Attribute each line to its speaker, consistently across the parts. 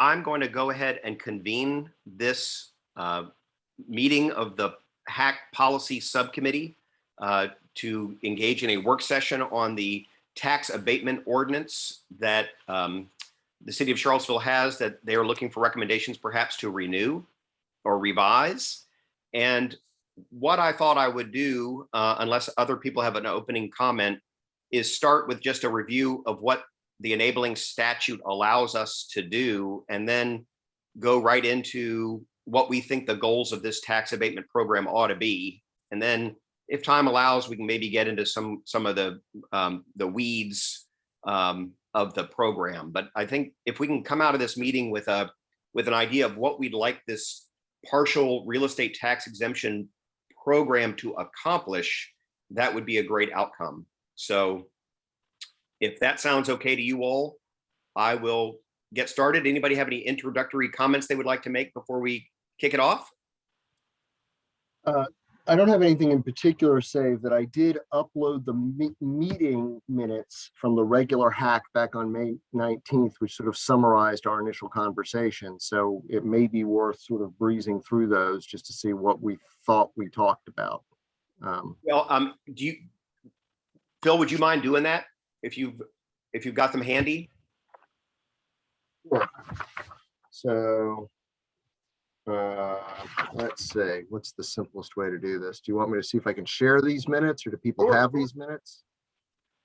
Speaker 1: I'm going to go ahead and convene this meeting of the HAC Policy Subcommittee to engage in a work session on the tax abatement ordinance that the city of Charlottesville has, that they are looking for recommendations perhaps to renew or revise. And what I thought I would do, unless other people have an opening comment, is start with just a review of what the enabling statute allows us to do, and then go right into what we think the goals of this tax abatement program ought to be. And then if time allows, we can maybe get into some of the weeds of the program. But I think if we can come out of this meeting with an idea of what we'd like this partial real estate tax exemption program to accomplish, that would be a great outcome. So if that sounds okay to you all, I will get started. Anybody have any introductory comments they would like to make before we kick it off?
Speaker 2: I don't have anything in particular, save that I did upload the meeting minutes from the regular hack back on May 19th, which sort of summarized our initial conversation. So it may be worth sort of breezing through those just to see what we thought we talked about.
Speaker 1: Phil, would you mind doing that if you've got them handy?
Speaker 2: Sure. So let's see, what's the simplest way to do this? Do you want me to see if I can share these minutes, or do people have these minutes?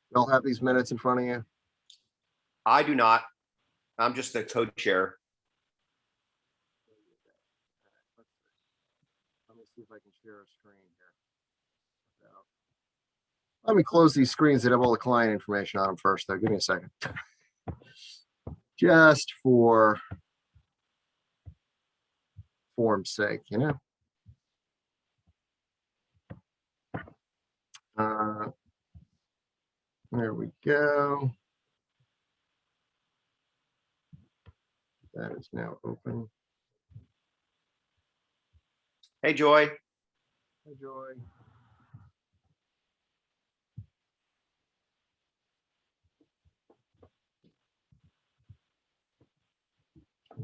Speaker 2: You all have these minutes in front of you?
Speaker 1: I do not. I'm just the co-chair.
Speaker 2: Let me see if I can share a screen here. Let me close these screens that have all the client information on them first, though. Give me a second. Just for form's sake, you know. There we go. That is now open.
Speaker 1: Hey, Joy.
Speaker 2: Hey, Joy.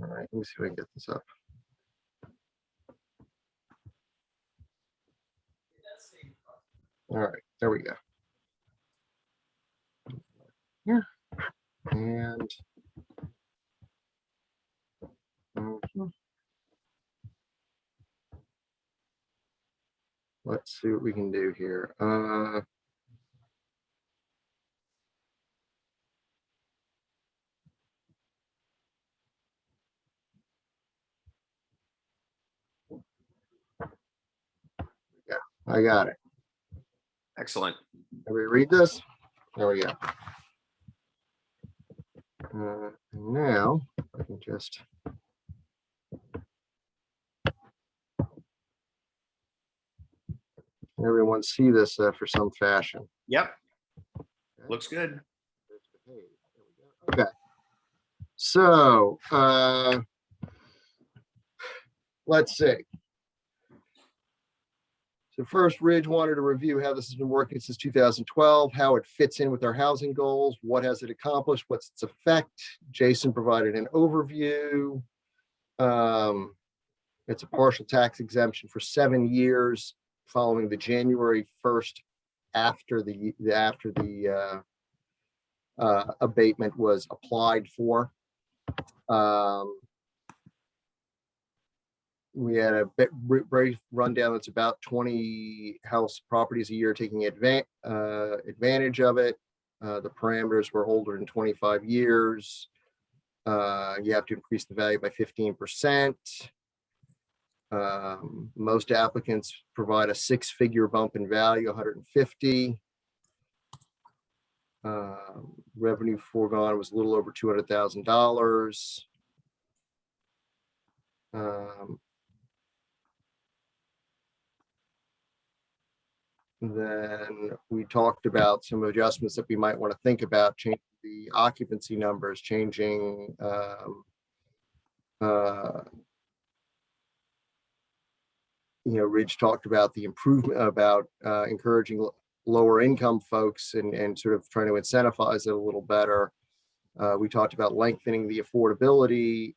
Speaker 2: All right, let me see if I can get this up. All right, there we go. Here. And let's see what we can do here. Yeah, I got it.
Speaker 1: Excellent.
Speaker 2: Everybody read this? There we go. Now I can just everyone see this for some fashion.
Speaker 1: Yep. Okay. Looks good.
Speaker 2: Okay. So let's see. So first, Ridge wanted to review how this has been working since 2012, how it fits in with our housing goals, what has it accomplished, what's its effect. Jason provided an overview. It's a partial tax exemption for 7 years following the January 1st after the abatement was applied for. We had a brief rundown. That's about 20 house properties a year taking advantage of it. The parameters were older than 25 years. You have to increase the value by 15%. Most applicants provide a 6-figure bump in value, 150. Revenue foregone was a little over $200,000. Then we talked about some adjustments that we might want to think about, changing the occupancy numbers, changing Ridge talked about the improvement about encouraging lower income folks and sort of trying to incentivize it a little better. We talked about lengthening the affordability.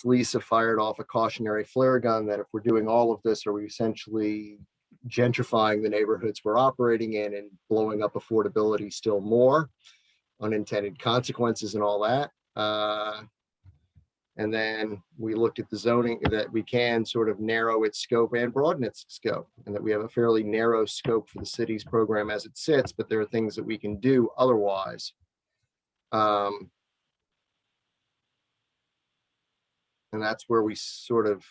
Speaker 2: Lisa fired off a cautionary flare gun that if we're doing all of this, are we essentially gentrifying the neighborhoods we're operating in and blowing up affordability still more, unintended consequences and all that. And then we looked at the zoning, that we can sort of narrow its scope and broaden its scope, and that we have a fairly narrow scope for the city's program as it sits, but there are things that we can do otherwise. And that's where we sort of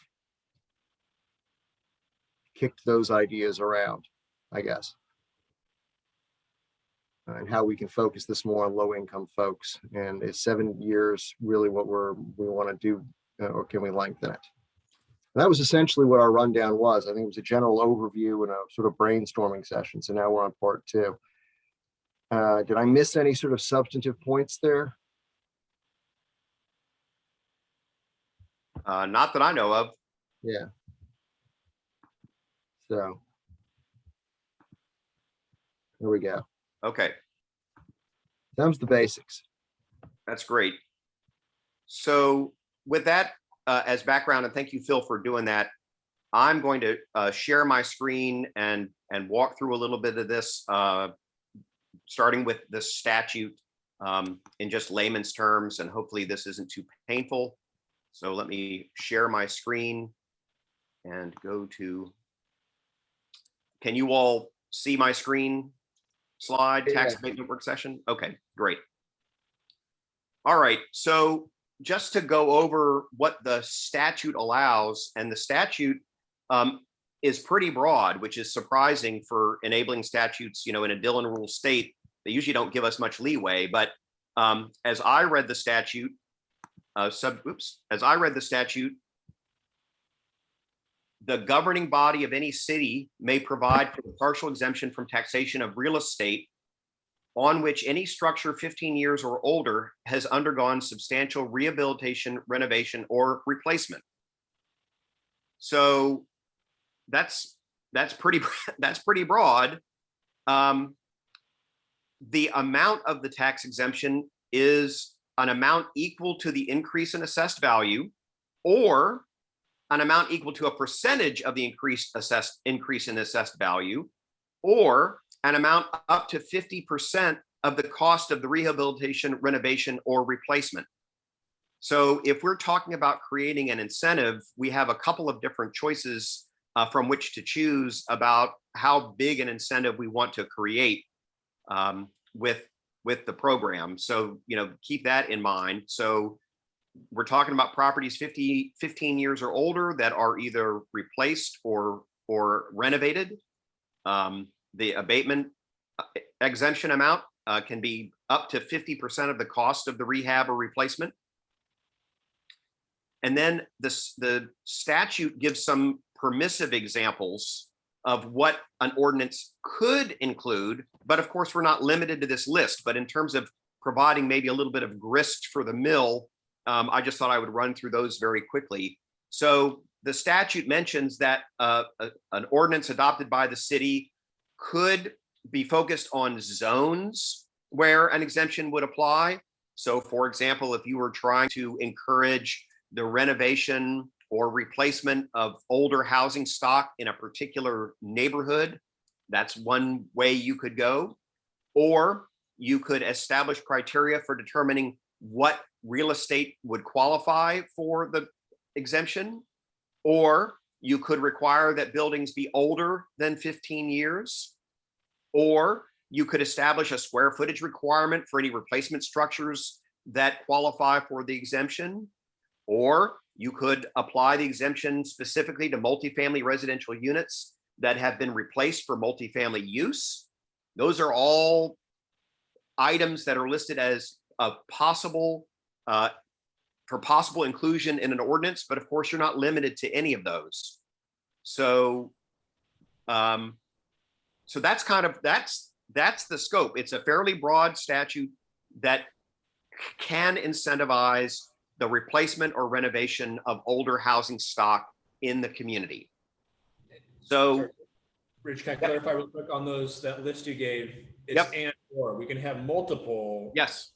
Speaker 2: kicked those ideas around, I guess. And how we can focus this more on low income folks. And is 7 years really what we want to do, or can we lengthen it? And that was essentially what our rundown was. I think it was a general overview and a sort of brainstorming session. So now we're on part 2. Did I miss any sort of substantive points there?
Speaker 1: Not that I know of.
Speaker 2: Yeah. So there we go.
Speaker 1: Okay,
Speaker 2: Them's the basics.
Speaker 1: that's great. So with that as background, and thank you, Phil, for doing that, I'm going to share my screen and walk through a little bit of this, starting with the statute in just layman's terms, and hopefully this isn't too painful. So let me share my screen and go to, can you all see my screen slide, tax
Speaker 2: Yeah.
Speaker 1: abatement work session? Okay, great. All right, so just to go over what the statute allows, and the statute is pretty broad, which is surprising for enabling statutes, in a Dillon rule state. They usually don't give us much leeway, but as I read the statute, the governing body of any city may provide for the partial exemption from taxation of real estate on which any structure 15 years or older has undergone substantial rehabilitation, renovation, or replacement. So that's pretty broad. The amount of the tax exemption is an amount equal to the increase in assessed value, or an amount equal to a percentage of the increase in assessed value, or an amount up to 50% of the cost of the rehabilitation, renovation, or replacement. So if we're talking about creating an incentive, we have a couple of different choices from which to choose about how big an incentive we want to create with the program. So, keep that in mind. So we're talking about properties 15 years or older that are either replaced or renovated. The abatement exemption amount can be up to 50% of the cost of the rehab or replacement. And then the statute gives some permissive examples of what an ordinance could include, but of course we're not limited to this list. But in terms of providing maybe a little bit of grist for the mill, I just thought I would run through those very quickly. So the statute mentions that an ordinance adopted by the city could be focused on zones where an exemption would apply. So for example, if you were trying to encourage the renovation or replacement of older housing stock in a particular neighborhood, that's one way you could go. Or you could establish criteria for determining what real estate would qualify for the exemption. Or you could require that buildings be older than 15 years. Or you could establish a square footage requirement for any replacement structures that qualify for the exemption. Or you could apply the exemption specifically to multifamily residential units that have been replaced for multifamily use. Those are all items that are listed as a possible inclusion in an ordinance, but of course you're not limited to any of those. So, so that's the scope. It's a fairly broad statute that can incentivize the replacement or renovation of older housing stock in the community. So,
Speaker 3: Rich, can I clarify real quick on that list you gave? It's
Speaker 1: Yep.
Speaker 3: Or we can have multiple.
Speaker 1: Yes.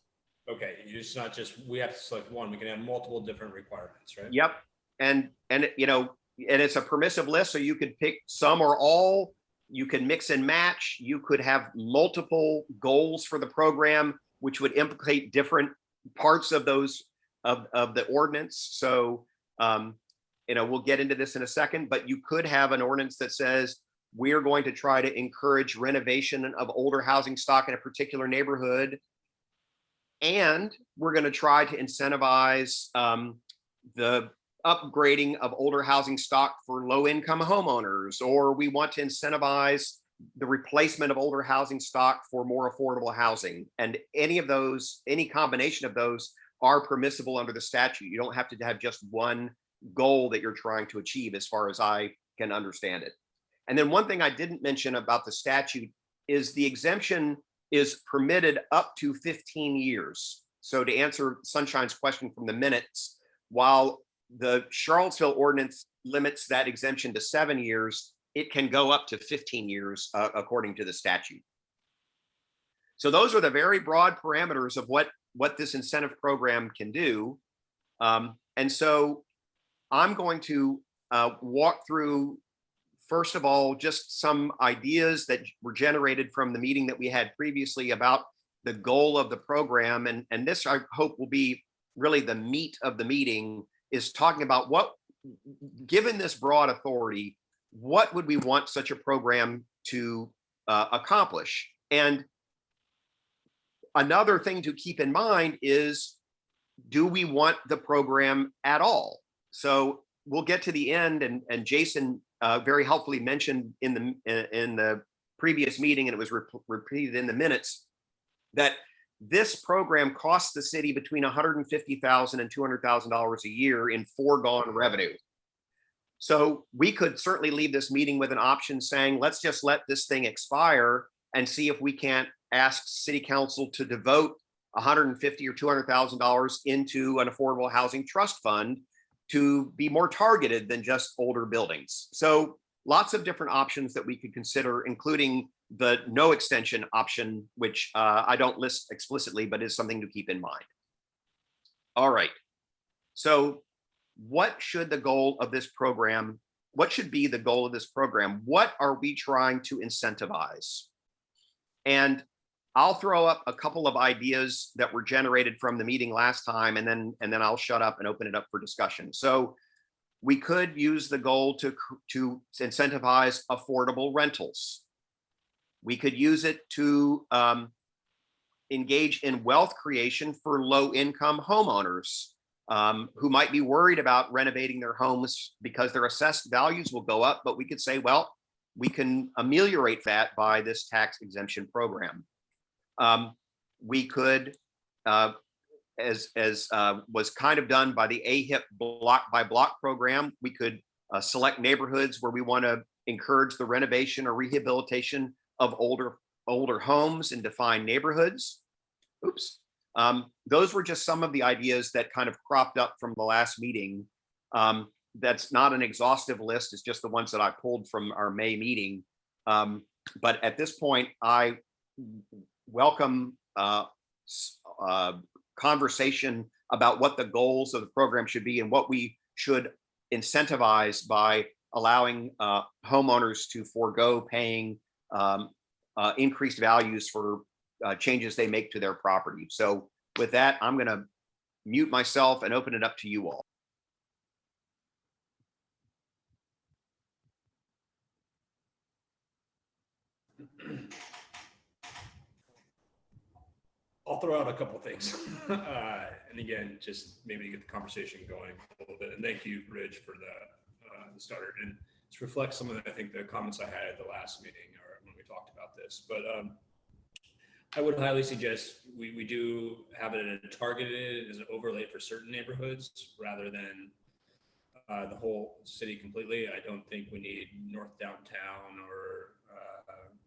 Speaker 3: Okay, it's not just, we have to select one, we can have multiple different requirements, right?
Speaker 1: Yep. And you know, and it's a permissive list, so you could pick some or all. You can mix and match. You could have multiple goals for the program, which would implicate different parts of those of the ordinance. So you know, we'll get into this in a second, but you could have an ordinance that says we're going to try to encourage renovation of older housing stock in a particular neighborhood, and we're going to try to incentivize the upgrading of older housing stock for low-income homeowners, or we want to incentivize the replacement of older housing stock for more affordable housing. And any of those, any combination of those are permissible under the statute. You don't have to have just one goal that you're trying to achieve, as far as I can understand it. And then one thing I didn't mention about the statute is the exemption is permitted up to 15 years. So to answer Sunshine's question from the minutes, while the Charlottesville ordinance limits that exemption to 7 years, it can go up to 15 years according to the statute. So those are the very broad parameters of what this incentive program can do. And so I'm going to walk through, first of all, just some ideas that were generated from the meeting that we had previously about the goal of the program. And this, I hope, will be really the meat of the meeting, is talking about what, given this broad authority, what would we want such a program to accomplish? And another thing to keep in mind is, do we want the program at all? So we'll get to the end, and Jason very helpfully mentioned in the previous meeting, and it was repeated in the minutes, that this program costs the city between $150,000 and $200,000 a year in foregone revenue. So we could certainly leave this meeting with an option saying, let's just let this thing expire and see if we can't ask city council to devote $150,000 or $200,000 into an affordable housing trust fund to be more targeted than just older buildings. So lots of different options that we could consider, including the no extension option, which I don't list explicitly, but is something to keep in mind. All right. So what should the goal of this program, what should be the goal of this program? What are we trying to incentivize? And I'll throw up a couple of ideas that were generated from the meeting last time, and then I'll shut up and open it up for discussion. So we could use the goal to incentivize affordable rentals. We could use it to engage in wealth creation for low-income homeowners who might be worried about renovating their homes because their assessed values will go up. But we could say, well, we can ameliorate that by this tax exemption program. We could, as was kind of done by the AHIP block by block program, we could select neighborhoods where we want to encourage the renovation or rehabilitation of older homes in defined neighborhoods. Oops. Those were just some of the ideas that kind of cropped up from the last meeting. That's not an exhaustive list. It's just the ones that I pulled from our May meeting. But at this point, I welcome conversation about what the goals of the program should be and what we should incentivize by allowing homeowners to forego paying increased values for changes they make to their property. So with that, I'm going to mute myself and open it up to you all.
Speaker 3: I'll throw out a couple of things. And again, just maybe to get the conversation going a little bit. And thank you, Rich, for the starter. And to reflect some of the, I think, the comments I had at the last meeting or when we talked about this. But I would highly suggest we do have it targeted as an overlay for certain neighborhoods rather than the whole city completely. I don't think we need North Downtown or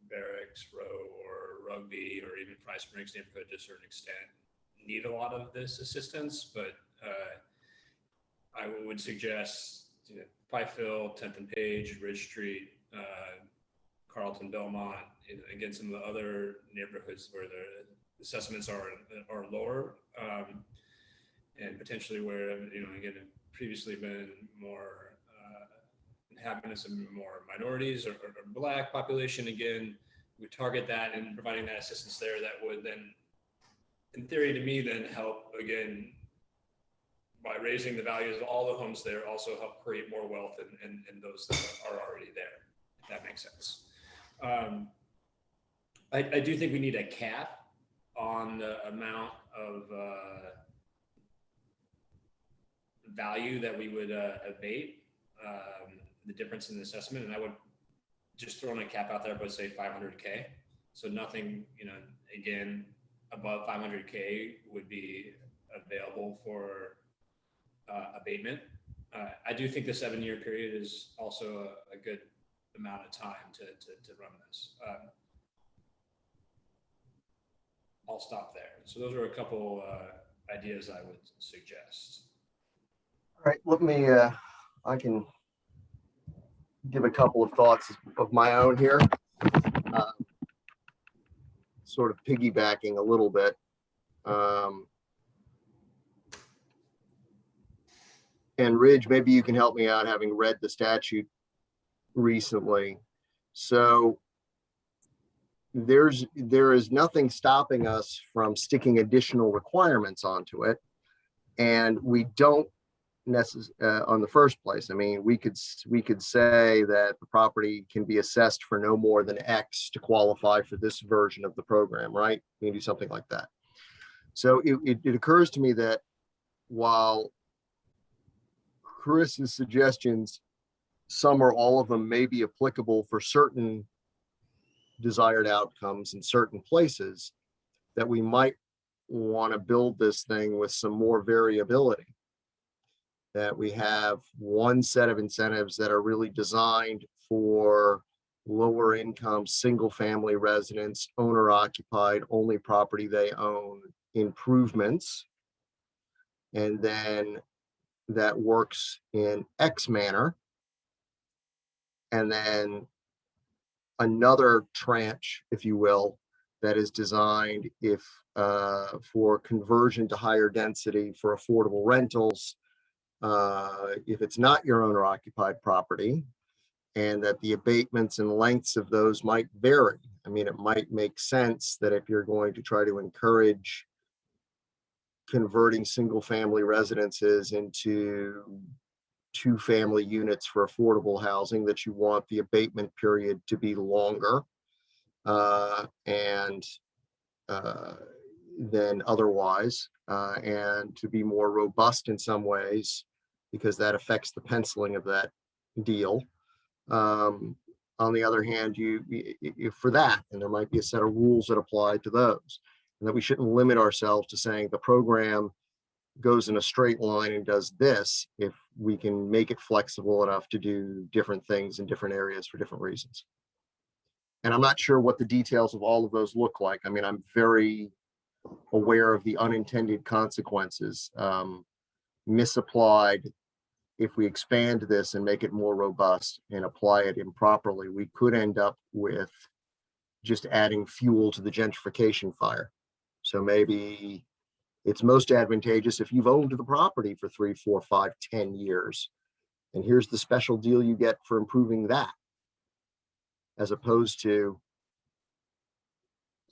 Speaker 3: Barracks Row or Rugby or even Fry Springs neighborhood to a certain extent need a lot of this assistance, but I would suggest Pyfield, 10th and Page, Ridge Street, Carlton, Belmont, and again, some of the other neighborhoods where the assessments are lower, and potentially where, again, previously been more inhabitants and more minorities or Black population. Again, we target that and providing that assistance there that would then, in theory, to me, then help, again, by raising the values of all the homes there, also help create more wealth and those that are already there, if that makes sense. I do think we need a cap on the amount of value that we would abate, the difference in the assessment. And I would just throw in a cap out there, but say 500K. So nothing, again, above 500K would be available for abatement. I do think the 7-year period is also a good amount of time to run this. I'll stop there. So those are a couple ideas I would suggest.
Speaker 2: All right, let me, I can give a couple of thoughts of my own here. Sort of piggybacking a little bit. And Ridge, maybe you can help me out, having read the statute recently. So there is nothing stopping us from sticking additional requirements onto it. And we don't necessarily, on the first place, I mean, we could say that the property can be assessed for no more than X to qualify for this version of the program, right? We can do something like that. So it occurs to me that while Chris's suggestions, some or all of them may be applicable for certain desired outcomes in certain places, that we might want to build this thing with some more variability. That we have one set of incentives that are really designed for lower income, single family residents, owner occupied, only property they own improvements. And then that works in X manner. And then another tranche, if you will, that is designed for conversion to higher density for affordable rentals, if it's not your owner occupied property, and that the abatements and lengths of those might vary. I mean, it might make sense that if you're going to try to encourage converting single family residences into 2-family units for affordable housing, that you want the abatement period to be longer than otherwise, and to be more robust in some ways, because that affects the penciling of that deal. On the other hand, you for that, and there might be a set of rules that apply to those, and that we shouldn't limit ourselves to saying the program goes in a straight line and does this, if we can make it flexible enough to do different things in different areas for different reasons. And I'm not sure what the details of all of those look like. I mean, I'm very aware of the unintended consequences. Misapplied, if we expand this and make it more robust and apply it improperly, we could end up with just adding fuel to the gentrification fire. So maybe it's most advantageous if you've owned the property for 3, 4, 5, 10 years. And here's the special deal you get for improving that, as opposed to.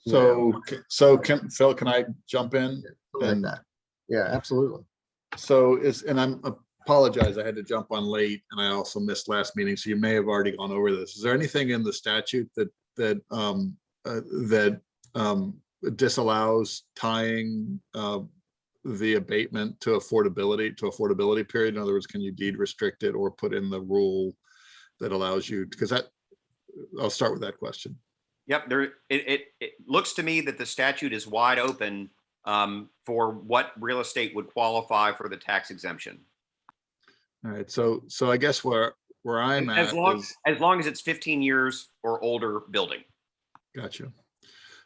Speaker 4: So Phil, can I jump in?
Speaker 2: Like that. Yeah, absolutely.
Speaker 4: So and I apologize, I had to jump on late and I also missed last meeting. So you may have already gone over this. Is there anything in the statute that disallows tying the abatement to affordability period? In other words, can you deed restrict it or put in the rule that allows you, because I'll start with that question.
Speaker 1: Yep, it looks to me that the statute is wide open for what real estate would qualify for the tax exemption.
Speaker 4: All right, so I guess where I'm at
Speaker 1: as long as it's 15 years or older building.
Speaker 4: Gotcha.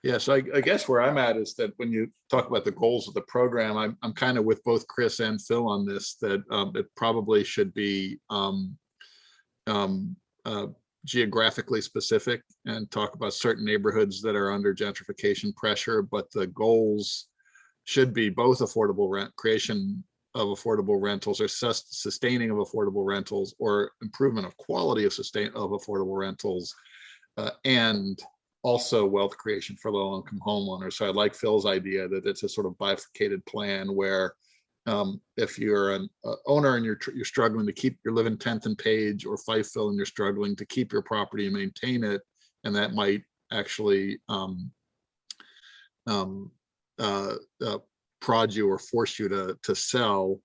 Speaker 4: Yeah, so I guess where I'm at is that when you talk about the goals of the program, I'm kind of with both Chris and Phil on this, that it probably should be geographically specific and talk about certain neighborhoods that are under gentrification pressure, but the goals should be both affordable rent, creation of affordable rentals, or sustaining of affordable rentals, or improvement of quality of affordable rentals, and also wealth creation for low-income homeowners. So I like Phil's idea that it's a sort of bifurcated plan where if you're an owner and you're struggling to keep, you're living 10th and Page or Fifeville and you're struggling to keep your property and maintain it, and that might actually prod you or force you to sell,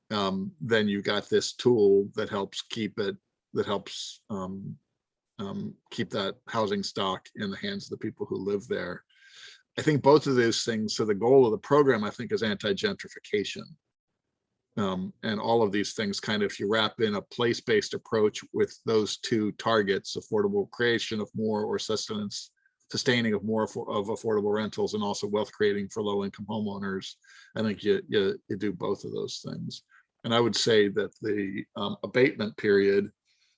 Speaker 4: then you got this tool that helps keep it, that helps keep that housing stock in the hands of the people who live there. I think both of those things, so the goal of the program, I think, is anti-gentrification. And all of these things kind of, if you wrap in a place-based approach with those two targets, affordable creation of more, or sustaining of more of affordable rentals, and also wealth creating for low-income homeowners, I think you do both of those things. And I would say that the abatement period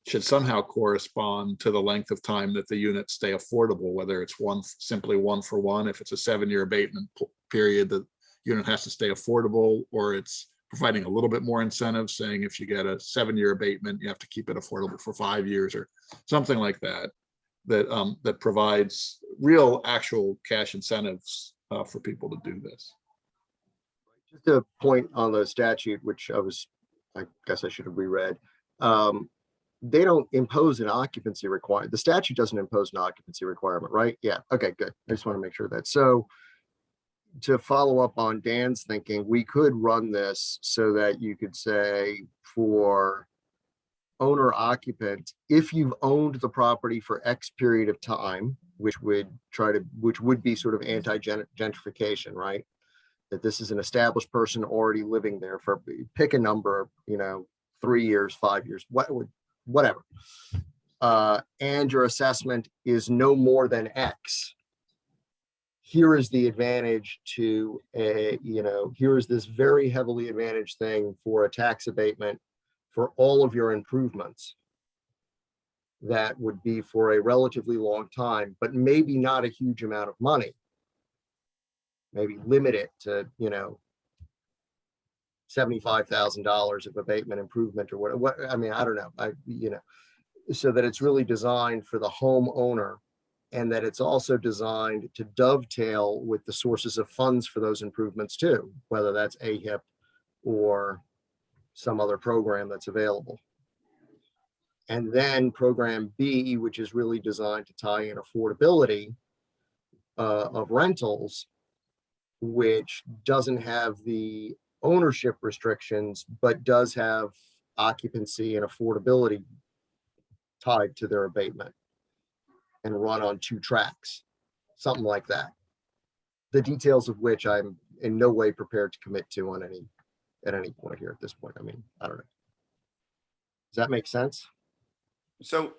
Speaker 4: should somehow correspond to the length of time that the units stay affordable, whether it's simply 1-for-1. If it's a 7-year abatement period, the unit has to stay affordable, or it's providing a little bit more incentive, saying if you get a 7-year abatement, you have to keep it affordable for 5 years, or something like that, that provides real actual cash incentives for people to do this.
Speaker 2: Just a point on the statute, which I guess I should have reread. They don't impose an occupancy requirement. The statute doesn't impose an occupancy requirement, right? Yeah. Okay, good. I just want to make sure that. So to follow up on Dan's thinking, we could run this so that you could say for owner occupant, if you've owned the property for X period of time, which would be sort of anti-gentrification, right? That this is an established person already living there for, pick a number, 3 years, 5 years, whatever. And your assessment is no more than X. Here is the advantage to here is this very heavily advantaged thing for a tax abatement for all of your improvements. That would be for a relatively long time, but maybe not a huge amount of money. Maybe limit it to, $75,000 of abatement improvement or what, I mean, I don't know. So that it's really designed for the homeowner, and that it's also designed to dovetail with the sources of funds for those improvements too, whether that's AHIP or some other program that's available. And then program B, which is really designed to tie in affordability of rentals, which doesn't have the ownership restrictions, but does have occupancy and affordability tied to their abatement, and run on 2 tracks, something like that. The details of which I'm in no way prepared to commit to at any point here at this point. I mean, I don't know. Does that make sense?
Speaker 1: So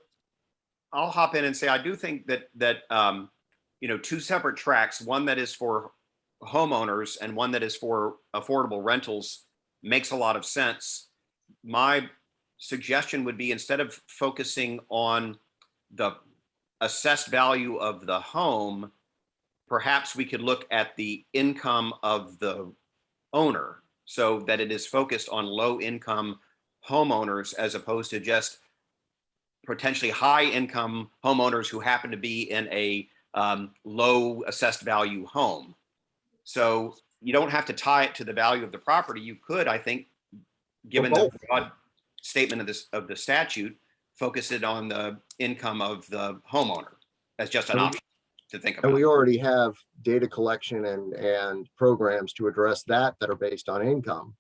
Speaker 1: I'll hop in and say, I do think that 2 separate tracks, one that is for homeowners and one that is for affordable rentals, makes a lot of sense. My suggestion would be, instead of focusing on the assessed value of the home, perhaps we could look at the income of the owner, so that it is focused on low income homeowners as opposed to just potentially high income homeowners who happen to be in a low assessed value home. So you don't have to tie it to the value of the property. You could, I think, given the broad statement of the statute, focus it on the income of the homeowner as just an option to think about.
Speaker 2: And we already have data collection and programs to address that are based on income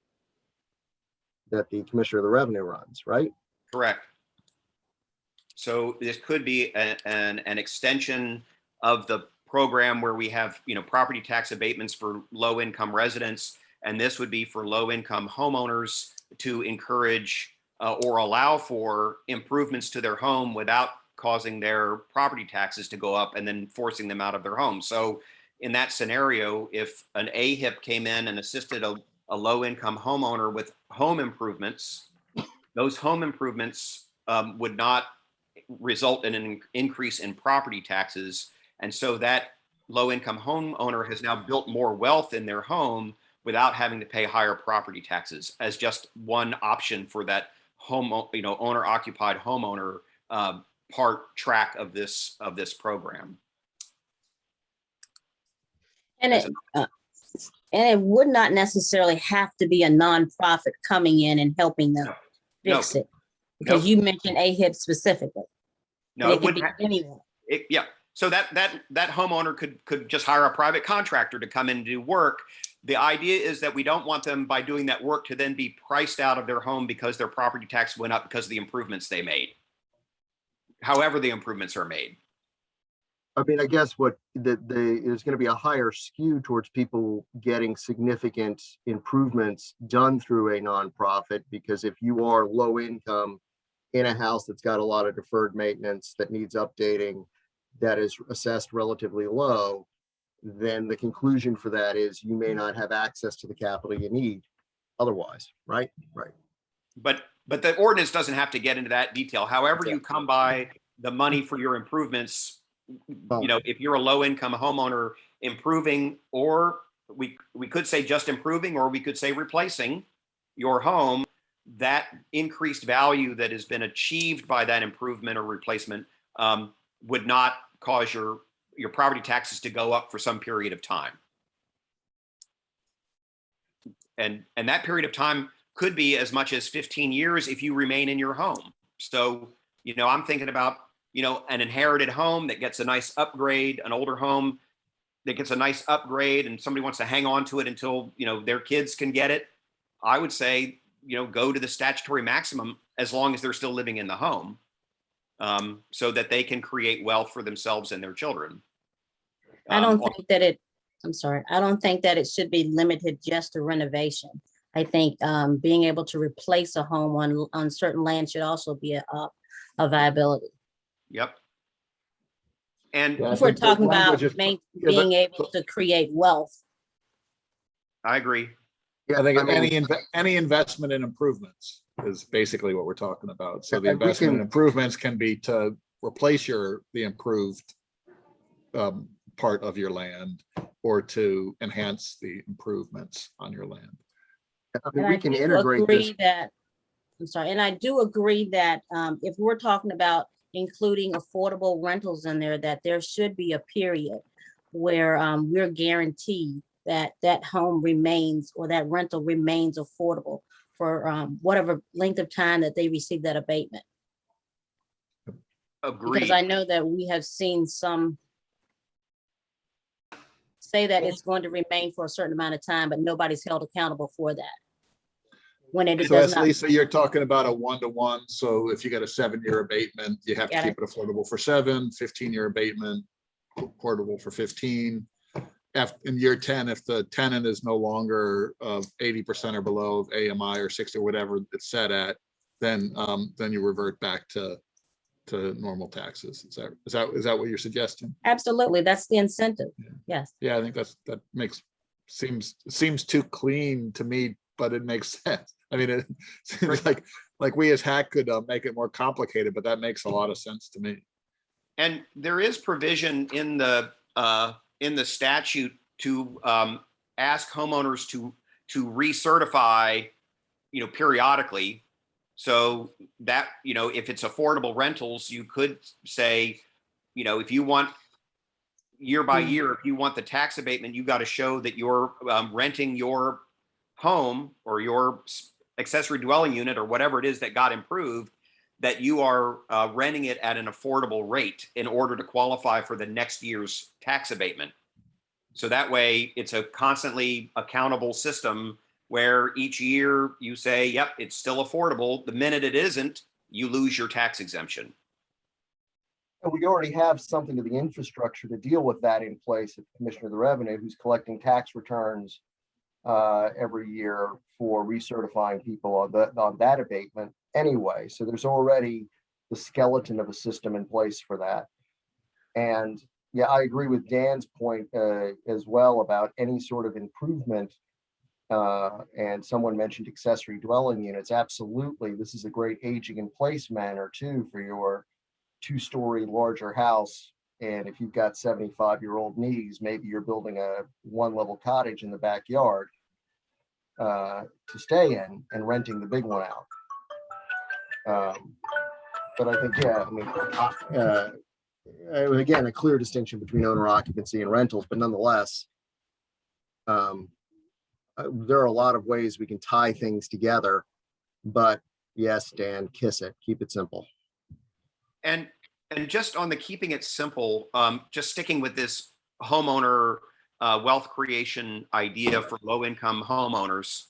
Speaker 2: that the Commissioner of the Revenue runs, right?
Speaker 1: Correct. So this could be an extension of the program where we have, property tax abatements for low income residents, and this would be for low income homeowners to encourage or allow for improvements to their home without causing their property taxes to go up and then forcing them out of their home. So in that scenario, if an AHIP came in and assisted a low income homeowner with home improvements, those home improvements would result in an increase in property taxes. And so that low-income homeowner has now built more wealth in their home without having to pay higher property taxes as just one option for that home, owner-occupied homeowner track of this program.
Speaker 5: And
Speaker 1: As
Speaker 5: it, and it would not necessarily have to be a nonprofit coming in and helping them
Speaker 1: No.
Speaker 5: fix it. Because
Speaker 1: No.
Speaker 5: you mentioned AHIP specifically.
Speaker 1: No,
Speaker 5: It
Speaker 1: it
Speaker 5: could
Speaker 1: wouldn't.
Speaker 5: be anyone.
Speaker 1: Yeah. So that homeowner could just hire a private contractor to come in and do work. The idea is that we don't want them, by doing that work, to then be priced out of their home because their property tax went up because of the improvements they made. However the improvements are made.
Speaker 2: I mean, I guess there's going to be a higher skew towards people getting significant improvements done through a nonprofit, because if you are low income in a house that's got a lot of deferred maintenance that needs updating, that is assessed relatively low, then the conclusion for that is you may not have access to the capital you need otherwise, right? Right.
Speaker 1: But the ordinance doesn't have to get into that detail. However you come by the money for your improvements, if you're a low income homeowner improving, or we could say just improving, or we could say replacing your home, that increased value that has been achieved by that improvement or replacement would not cause your property taxes to go up for some period of time. And that period of time could be as much as 15 years if you remain in your home. So, I'm thinking about, an inherited home that gets a nice upgrade, an older home that gets a nice upgrade, and somebody wants to hang on to it until, their kids can get it. I would say, go to the statutory maximum as long as they're still living in the home, so that they can create wealth for themselves and their children.
Speaker 5: I don't think that it should be limited just to renovation. I think being able to replace a home on certain land should also be a viability.
Speaker 1: Yep. And
Speaker 4: Yeah, I
Speaker 5: If we're
Speaker 4: think the
Speaker 5: talking about
Speaker 4: language is-
Speaker 5: being able to create wealth.
Speaker 1: I agree.
Speaker 2: Yeah,
Speaker 4: I think
Speaker 2: I mean,
Speaker 4: any investment in improvements is basically what we're talking about. So the
Speaker 2: And we
Speaker 4: investment in
Speaker 2: can-
Speaker 4: improvements can be to replace the improved part of your land, or to enhance the improvements on your land.
Speaker 2: I mean,
Speaker 5: And
Speaker 2: we
Speaker 5: I
Speaker 2: can
Speaker 5: do
Speaker 2: integrate this.
Speaker 5: agree that, and I do agree that if we're talking about including affordable rentals in there, that there should be a period where we're guaranteed that that home remains, or that rental remains affordable for whatever length of time that they receive that abatement.
Speaker 1: Agreed.
Speaker 5: Because I know that we have seen some say that it's going to remain for a certain amount of time, but nobody's held accountable for that. When it
Speaker 4: So
Speaker 5: does
Speaker 4: that's
Speaker 5: not.
Speaker 4: Lisa, you're talking about a 1-to-1. So if you get a 7-year abatement, you have to
Speaker 5: Got
Speaker 4: keep it affordable for 7, 15-year abatement, portable for 15. In year 10, if the tenant is no longer of 80% or below of AMI or 60 or whatever it's set at, then you revert back to normal taxes. Is that what you're suggesting?
Speaker 5: Absolutely, that's the incentive. Yes.
Speaker 4: Yeah, I think that seems too clean to me, but it makes sense. I mean, it seems like we as HAC could make it more complicated, but that makes a lot of sense to me.
Speaker 1: And there is provision in the statute to ask homeowners to recertify, periodically. So that, if it's affordable rentals, you could say, if you want year by year, if you want the tax abatement, you got to show that you're renting your home or your accessory dwelling unit or whatever it is that got improved, that you are renting it at an affordable rate in order to qualify for the next year's tax abatement. So that way it's a constantly accountable system where each year you say, yep, it's still affordable. The minute it isn't, you lose your tax exemption.
Speaker 2: We already have something of the infrastructure to deal with that in place at the Commissioner of the Revenue, who's collecting tax returns every year for recertifying people on that abatement anyway. So there's already the skeleton of a system in place for that. And yeah, I agree with Dan's point as well about any sort of improvement. And someone mentioned accessory dwelling units. Absolutely. This is a great aging in place manner too for your two-story larger house, and if you've got 75-year-old knees, maybe you're building a one-level cottage in the backyard to stay in and renting the big one out. But I think, yeah, I mean, again, a clear distinction between owner occupancy and rentals, but nonetheless, there are a lot of ways we can tie things together, but yes, Dan, kiss it, keep it simple.
Speaker 1: And just on the keeping it simple, just sticking with this homeowner wealth creation idea for low-income homeowners,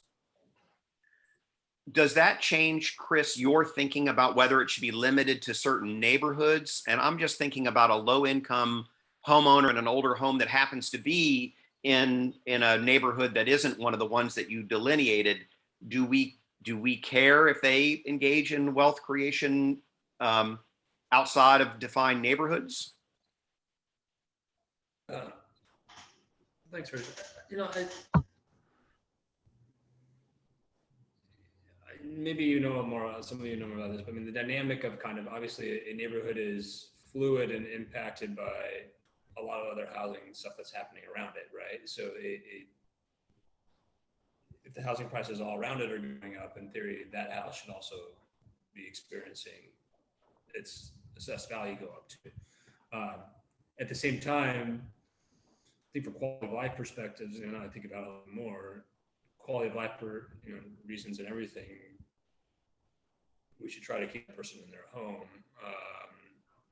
Speaker 1: does that change, Chris, your thinking about whether it should be limited to certain neighborhoods? And I'm just thinking about a low-income homeowner in an older home that happens to be in a neighborhood that isn't one of the ones that you delineated. Do we care if they engage in wealth creation outside of defined neighborhoods?
Speaker 3: Thanks, Rich. Maybe you know more, some of you know more about this, but I mean, the dynamic of kind of, obviously a neighborhood is fluid and impacted by a lot of other housing stuff that's happening around it, right? So if the housing prices all around it are going up, in theory, that house should also be experiencing its assessed value go up too. At the same time, I think for quality of life perspectives, and I think about it a little more, quality of life for reasons and everything, we should try to keep the person in their home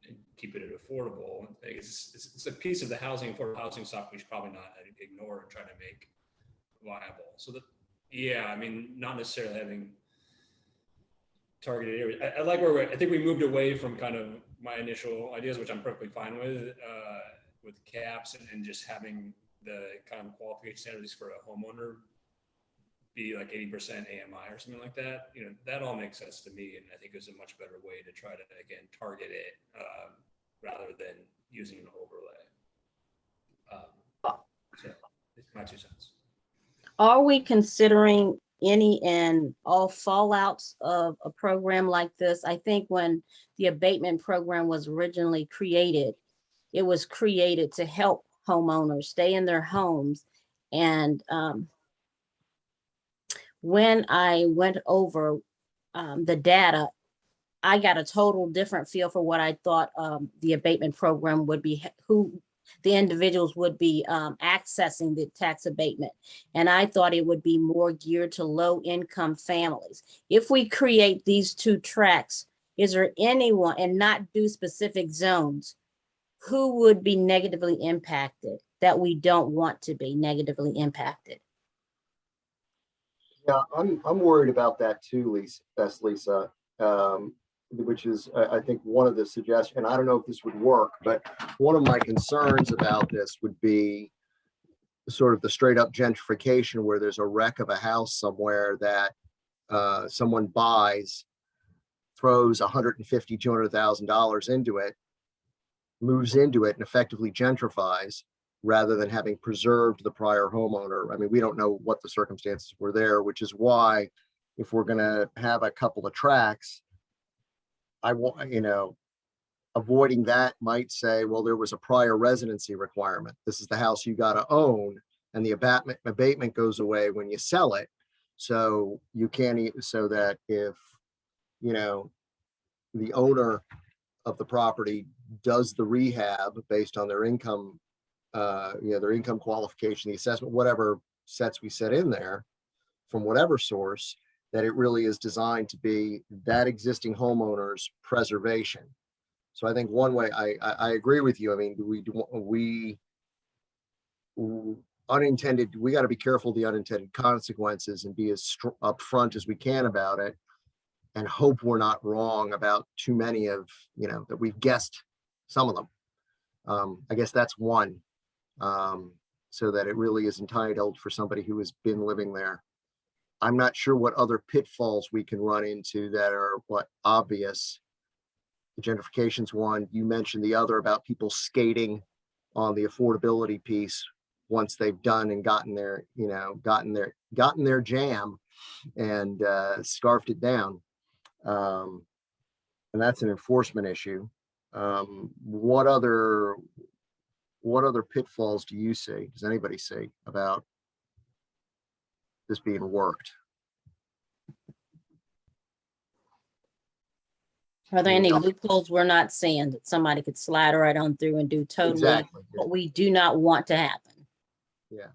Speaker 3: and keep it affordable. It's a piece of the affordable housing stock we should probably not ignore and try to make viable. So that, yeah, I mean, not necessarily having targeted areas. I like where I think we moved away from kind of my initial ideas, which I'm perfectly fine with caps and just having the kind of qualification standards for a homeowner be like 80% AMI or something like that. That all makes sense to me, and I think is a much better way to try to, again, target it rather than using an overlay. So it's my 2 cents.
Speaker 5: Are we considering any and all fallouts of a program like this? I think when the abatement program was originally created, it was created to help homeowners stay in their homes. And when I went over the data, I got a total different feel for what I thought the abatement program would be, who the individuals would be accessing the tax abatement. And I thought it would be more geared to low income families. If we create these 2 tracks, is there anyone, and not do specific zones, who would be negatively impacted that we don't want to be negatively impacted?
Speaker 2: Yeah, I'm worried about that too, Lisa. Which is, I think, one of the suggestions, and I don't know if this would work, but one of my concerns about this would be sort of the straight up gentrification where there's a wreck of a house somewhere that someone buys, throws $150,000, $200,000 into it, moves into it, and effectively gentrifies, rather than having preserved the prior homeowner. I mean, we don't know what the circumstances were there, which is why if we're going to have a couple of tracks, I want, avoiding that might say, well, there was a prior residency requirement. This is the house you got to own, and the abatement goes away when you sell it. So you can't, so that if, the owner of the property does the rehab based on their income, their income qualification, the assessment, whatever sets we set in there from whatever source, that it really is designed to be that existing homeowner's preservation. So I think one way, I agree with you. I mean, we got to be careful of the unintended consequences and be as upfront as we can about it, and hope we're not wrong about too many of, that we've guessed some of them. I guess that's one, so that it really is entitled for somebody who has been living there. I'm not sure what other pitfalls we can run into that are obvious. The gentrification's one. You mentioned the other about people skating on the affordability piece once they've done and gotten their jam and scarfed it down. And that's an enforcement issue. What other pitfalls do you see? Does anybody see about this being worked?
Speaker 5: Are there any
Speaker 2: Yeah.
Speaker 5: loopholes we're not seeing that somebody could slide right on through and do totally
Speaker 2: Exactly.
Speaker 5: what we do not want to happen?
Speaker 2: Yeah.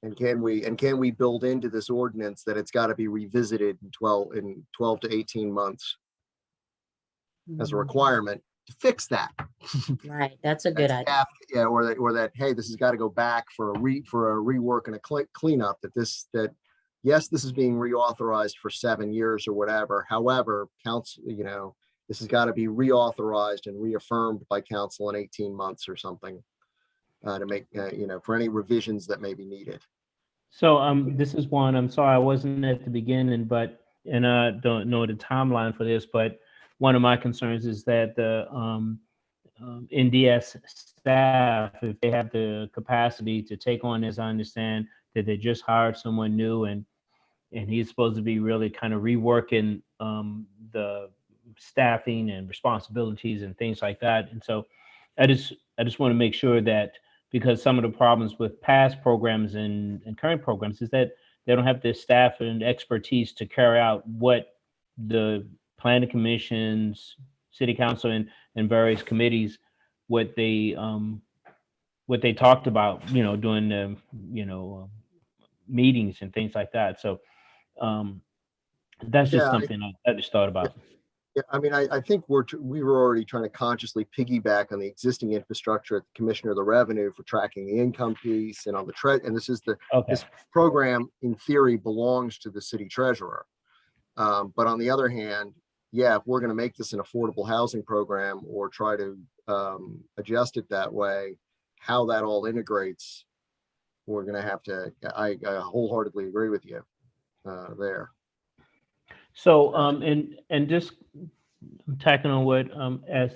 Speaker 2: And can we build into this ordinance that it's got to be revisited in 12 to 18 months as a requirement to fix that?
Speaker 5: Right, that's a good
Speaker 2: That
Speaker 5: idea.
Speaker 2: staff, yeah, or that, hey, this has got to go back for a rework and a cleanup, that yes, this is being reauthorized for 7 years or whatever. However, council, this has got to be reauthorized and reaffirmed by council in 18 months or something, to make, for any revisions that may be needed.
Speaker 6: So this is one, I'm sorry I wasn't at the beginning, and I don't know the timeline for this, but one of my concerns is that the NDS staff, if they have the capacity to take on this, I understand that they just hired someone new, and he's supposed to be really kind of reworking the staffing and responsibilities and things like that. And so I just want to make sure that, because some of the problems with past programs and current programs is that they don't have the staff and expertise to carry out what the planning commissions, city council, and various committees, what they talked about, during the, meetings and things like that. So that's just
Speaker 2: Yeah,
Speaker 6: something I just thought about.
Speaker 2: Yeah, I mean, I think we were already trying to consciously piggyback on the existing infrastructure at the Commissioner of the Revenue for tracking the income piece and on the and
Speaker 6: Okay.
Speaker 2: this program in theory belongs to the city treasurer. But on the other hand, yeah, if we're going to make this an affordable housing program or try to adjust it that way, how that all integrates, we're going to have to, I wholeheartedly agree with you there.
Speaker 6: So, and just tacking on what, as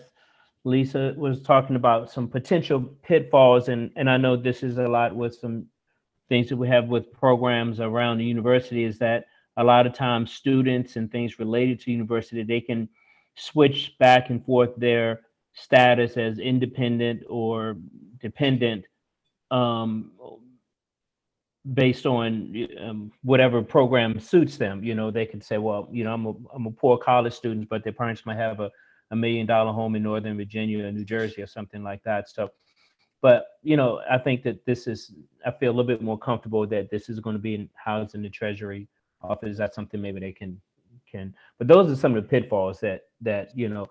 Speaker 6: Lisa was talking about, some potential pitfalls, and I know this is a lot with some things that we have with programs around the university, is that a lot of times students and things related to university, they can switch back and forth their status as independent or dependent, based on whatever program suits them. They could say, well, I'm a poor college student, but their parents might have a $1 million home in Northern Virginia or New Jersey or something like that. So, but I think that I feel a little bit more comfortable that this is going to be housed in the Treasury office. That's something maybe they can. But those are some of the pitfalls that I know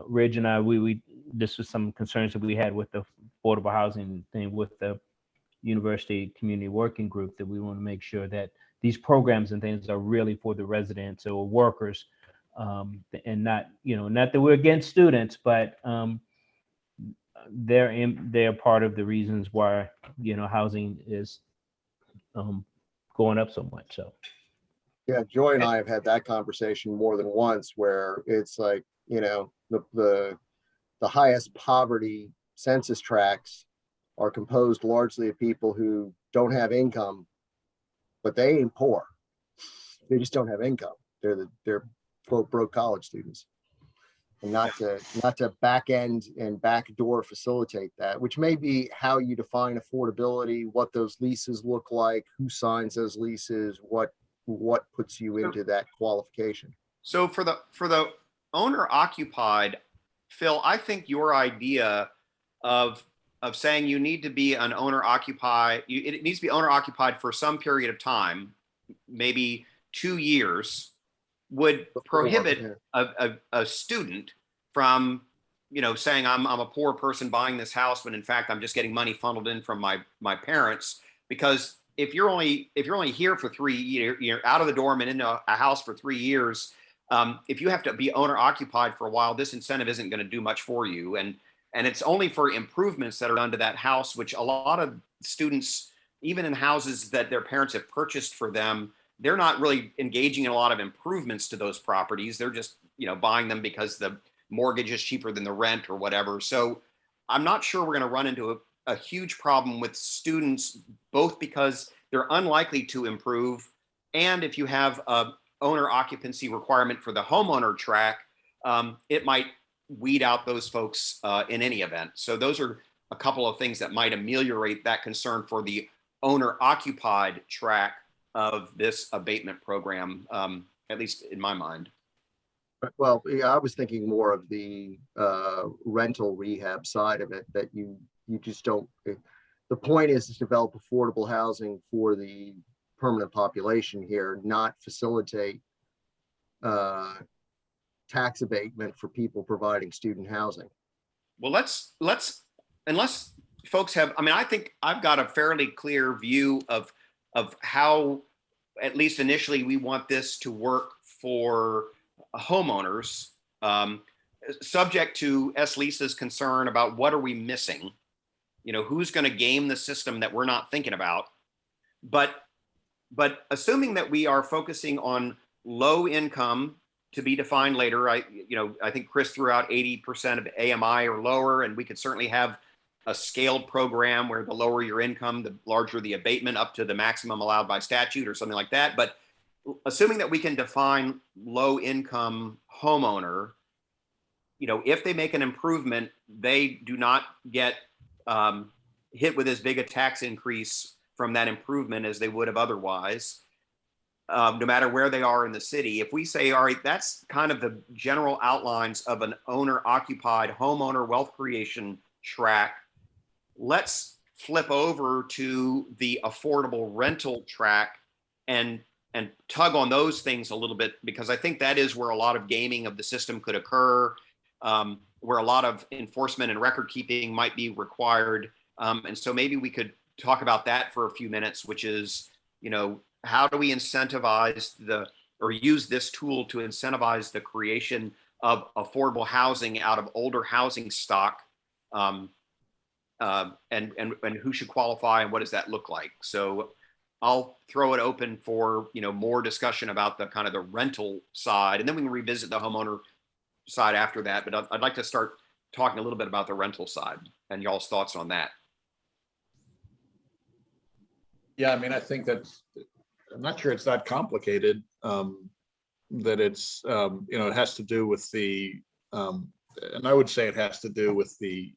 Speaker 6: Ridge and I, this was some concerns that we had with the affordable housing thing with the University Community Working Group, that we want to make sure that these programs and things are really for the residents or workers, and not that we're against students, but they're part of the reasons why housing is going up so much. So
Speaker 2: Yeah, Joy and I have had that conversation more than once, where it's like, the highest poverty census tracts are composed largely of people who don't have income, but they ain't poor. They just don't have income. They're quote broke college students. And not to back end and backdoor facilitate that, which may be how you define affordability, what those leases look like, who signs those leases, what puts you into that qualification.
Speaker 1: So for the owner occupied, Phil, I think your idea of saying you need to be an owner occupied, it needs to be owner occupied for some period of time, maybe 2 years, would prohibit a student from, saying I'm a poor person buying this house when in fact I'm just getting money funneled in from my parents. Because if you're only here for 3 years, you're out of the dorm and into a house for 3 years, if you have to be owner occupied for a while, this incentive isn't going to do much for you. And it's only for improvements that are done to that house, which a lot of students, even in houses that their parents have purchased for them, they're not really engaging in a lot of improvements to those properties. They're just, buying them because the mortgage is cheaper than the rent or whatever. So I'm not sure we're going to run into a huge problem with students, both because they're unlikely to improve, and if you have a owner occupancy requirement for the homeowner track, it might weed out those folks in any event. So those are a couple of things that might ameliorate that concern for the owner occupied track of this abatement program, at least in my mind.
Speaker 2: Well, yeah, I was thinking more of the rental rehab side of it, that you just don't, the point is to develop affordable housing for the permanent population here, not facilitate tax abatement for people providing student housing.
Speaker 1: Well, unless folks have, I mean, I think I've got a fairly clear view of how, at least initially, we want this to work for homeowners, subject to Lisa's concern about what are we missing, who's going to game the system that we're not thinking about. But assuming that we are focusing on low income, to be defined later, I think Chris threw out 80% of AMI or lower, and we could certainly have a scaled program where the lower your income, the larger the abatement, up to the maximum allowed by statute or something like that. But assuming that we can define low income homeowner, if they make an improvement, they do not get hit with as big a tax increase from that improvement as they would have otherwise, no matter where they are in the city. If we say, all right, that's kind of the general outlines of an owner occupied homeowner wealth creation track, let's flip over to the affordable rental track and tug on those things a little bit, because I think that is where a lot of gaming of the system could occur, where a lot of enforcement and record keeping might be required. And so maybe we could talk about that for a few minutes, which is, how do we incentivize or use this tool to incentivize the creation of affordable housing out of older housing stock, and who should qualify and what does that look like? So I'll throw it open for, more discussion about the kind of the rental side, and then we can revisit the homeowner side after that. But I'd like to start talking a little bit about the rental side and y'all's thoughts on that.
Speaker 4: Yeah, I mean, I think I'm not sure it's that complicated. That it's, it has to do with and I would say it has to do with the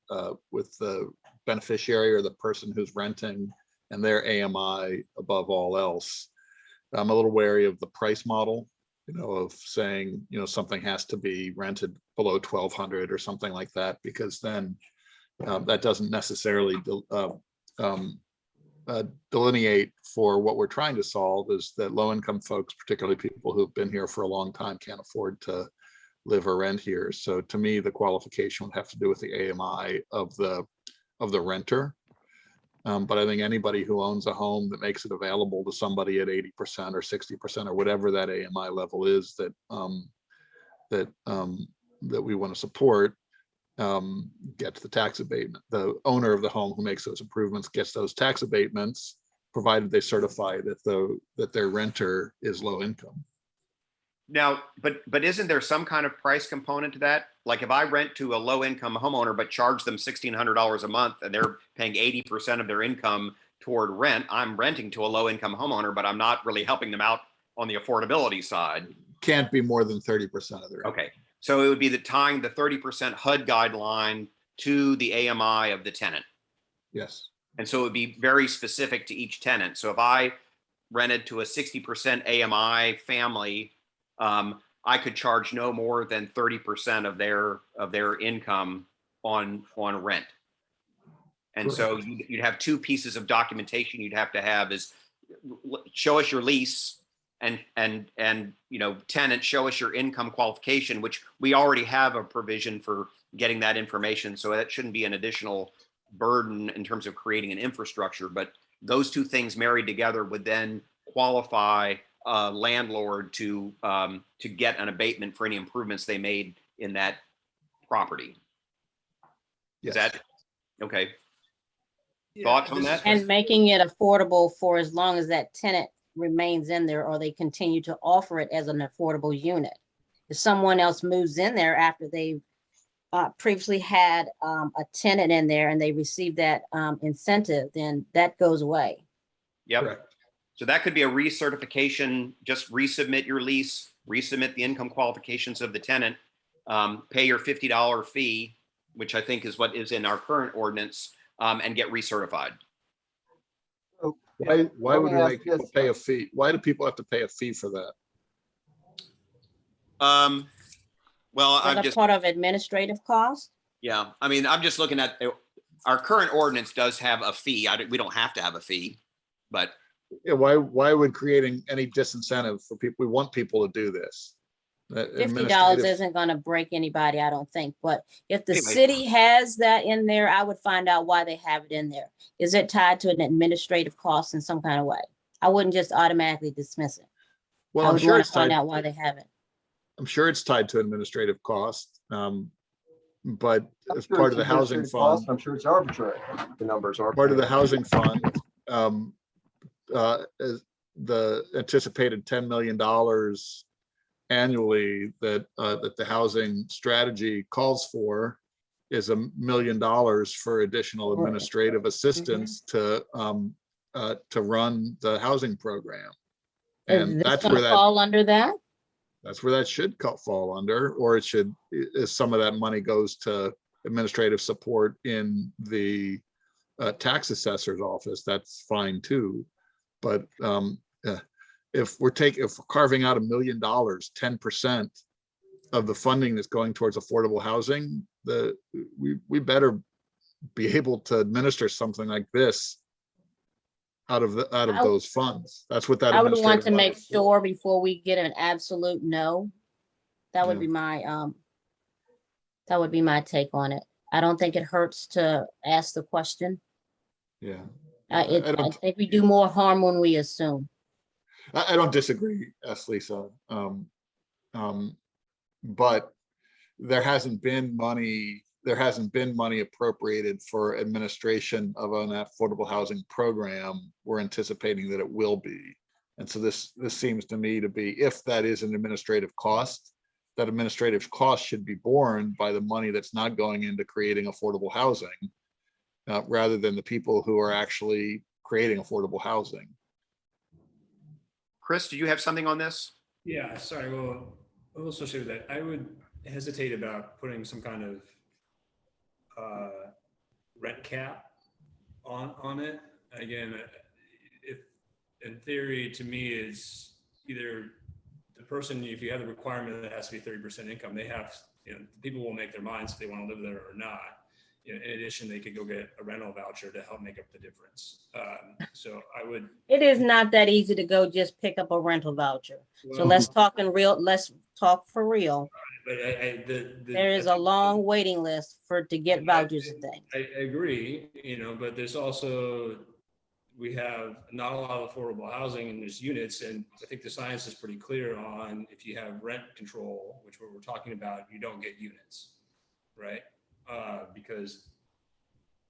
Speaker 4: beneficiary or the person who's renting and their AMI above all else. I'm a little wary of the price model, of saying, something has to be rented below 1,200 or something like that, because then that doesn't necessarily delineate for what we're trying to solve, is that low-income folks, particularly people who've been here for a long time, can't afford to live or rent here. So to me, the qualification would have to do with the AMI of the renter. But I think anybody who owns a home that makes it available to somebody at 80% or 60% or whatever that AMI level is that we want to support, gets the tax abatement. The owner of the home who makes those improvements gets those tax abatements, provided they certify that their renter is low income.
Speaker 1: Now, but isn't there some kind of price component to that? Like if I rent to a low income homeowner, but charge them $1,600 a month and they're paying 80% of their income toward rent, I'm renting to a low income homeowner, but I'm not really helping them out on the affordability side.
Speaker 4: Can't be more than 30% of their income.
Speaker 1: Okay. So it would be tying the 30% HUD guideline to the AMI of the tenant.
Speaker 4: Yes.
Speaker 1: And so it would be very specific to each tenant. So if I rented to a 60% AMI family, I could charge no more than 30% of their income on rent. And so you'd have two pieces of documentation you'd have to have: is show us your lease, and tenant, show us your income qualification, which we already have a provision for getting that information. So that shouldn't be an additional burden in terms of creating an infrastructure. But those two things married together would then qualify a landlord to get an abatement for any improvements they made in that property.
Speaker 4: Yes.
Speaker 1: Is that okay?
Speaker 3: Yeah,
Speaker 1: Thoughts on
Speaker 3: this
Speaker 1: that?
Speaker 3: is-
Speaker 5: And making it affordable for as long as that tenant remains in there, or they continue to offer it as an affordable unit. If someone else moves in there after they've previously had a tenant in there and they receive that incentive, then that goes away.
Speaker 1: Yep.
Speaker 4: Correct.
Speaker 1: So that could be a recertification. Just resubmit your lease, resubmit the income qualifications of the tenant, pay your $50 fee, which I think is what is in our current ordinance, and get recertified.
Speaker 4: Why
Speaker 2: Let
Speaker 4: would
Speaker 2: me
Speaker 4: we
Speaker 2: ask
Speaker 4: make people
Speaker 2: this.
Speaker 4: pay a fee? Why do people have to pay a fee for that?
Speaker 1: Well,
Speaker 5: Is that
Speaker 1: I'm
Speaker 5: a
Speaker 1: just,
Speaker 5: part of administrative cost?
Speaker 1: yeah, I mean, I'm just looking at, our current ordinance does have a fee. We don't have to have a fee, but
Speaker 4: Yeah, why would creating any disincentive for people, we want people to do this? That
Speaker 5: $50
Speaker 4: administrative-
Speaker 5: isn't gonna break anybody, I don't think, but if the
Speaker 1: Anyway.
Speaker 5: city has that in there, I would find out why they have it in there. Is it tied to an administrative cost in some kind of way? I wouldn't just automatically dismiss it.
Speaker 4: Well,
Speaker 5: I
Speaker 4: I'm
Speaker 5: would
Speaker 4: sure
Speaker 5: wanna
Speaker 4: it's tied,
Speaker 5: find out why they have it.
Speaker 4: I'm sure it's tied to administrative cost. But
Speaker 2: I'm
Speaker 4: as
Speaker 2: sure
Speaker 4: part
Speaker 2: it's
Speaker 4: of the housing
Speaker 2: administrative
Speaker 4: fund,
Speaker 2: cost. I'm sure it's arbitrary. The numbers are.
Speaker 4: part of the housing fund, is the anticipated $10 million annually that the housing strategy calls for is $1 million for additional
Speaker 5: Right.
Speaker 4: administrative assistance to run the housing program.
Speaker 5: Is
Speaker 4: And
Speaker 5: this
Speaker 4: that's
Speaker 5: gonna
Speaker 4: where that,
Speaker 5: fall under that?
Speaker 4: that's where that should fall under, or it should, some of that money goes to administrative support in the tax assessor's office, that's fine too. But if we're carving out $1 million, 10% of the funding that's going towards affordable housing, we better be able to administer something like this out of those funds. That's what that.
Speaker 5: I would want
Speaker 4: administrative
Speaker 5: to
Speaker 4: money
Speaker 5: make
Speaker 4: is for.
Speaker 5: sure before we get an absolute no. That would
Speaker 4: Yeah.
Speaker 5: be my take on it. I don't think it hurts to ask the question.
Speaker 4: Yeah,
Speaker 5: I
Speaker 4: don't-
Speaker 5: think we do more harm when we assume.
Speaker 4: I don't disagree, Lisa. But there hasn't been money appropriated for administration of an affordable housing program. We're anticipating that it will be. And so this seems to me to be, if that is an administrative cost, that administrative cost should be borne by the money that's not going into creating affordable housing, rather than the people who are actually creating affordable housing.
Speaker 1: Chris, do you have something on this?
Speaker 3: Yeah, sorry. Well, a little associated with that, I would hesitate about putting some kind of rent cap on it. Again, if in theory, to me, is either the person, if you have the requirement that it has to be 30% income, they have, people will make their minds if they want to live there or not. In addition, they could go get a rental voucher to help make up the difference. So I would.
Speaker 5: It is not that easy to go just pick up a rental voucher. So
Speaker 3: well,
Speaker 5: let's talk for real.
Speaker 3: But
Speaker 5: There is a long waiting list to get vouchers and things.
Speaker 3: I agree, but there's also, we have not a lot of affordable housing and there's units. And I think the science is pretty clear on if you have rent control, which we're talking about, you don't get units, right? Because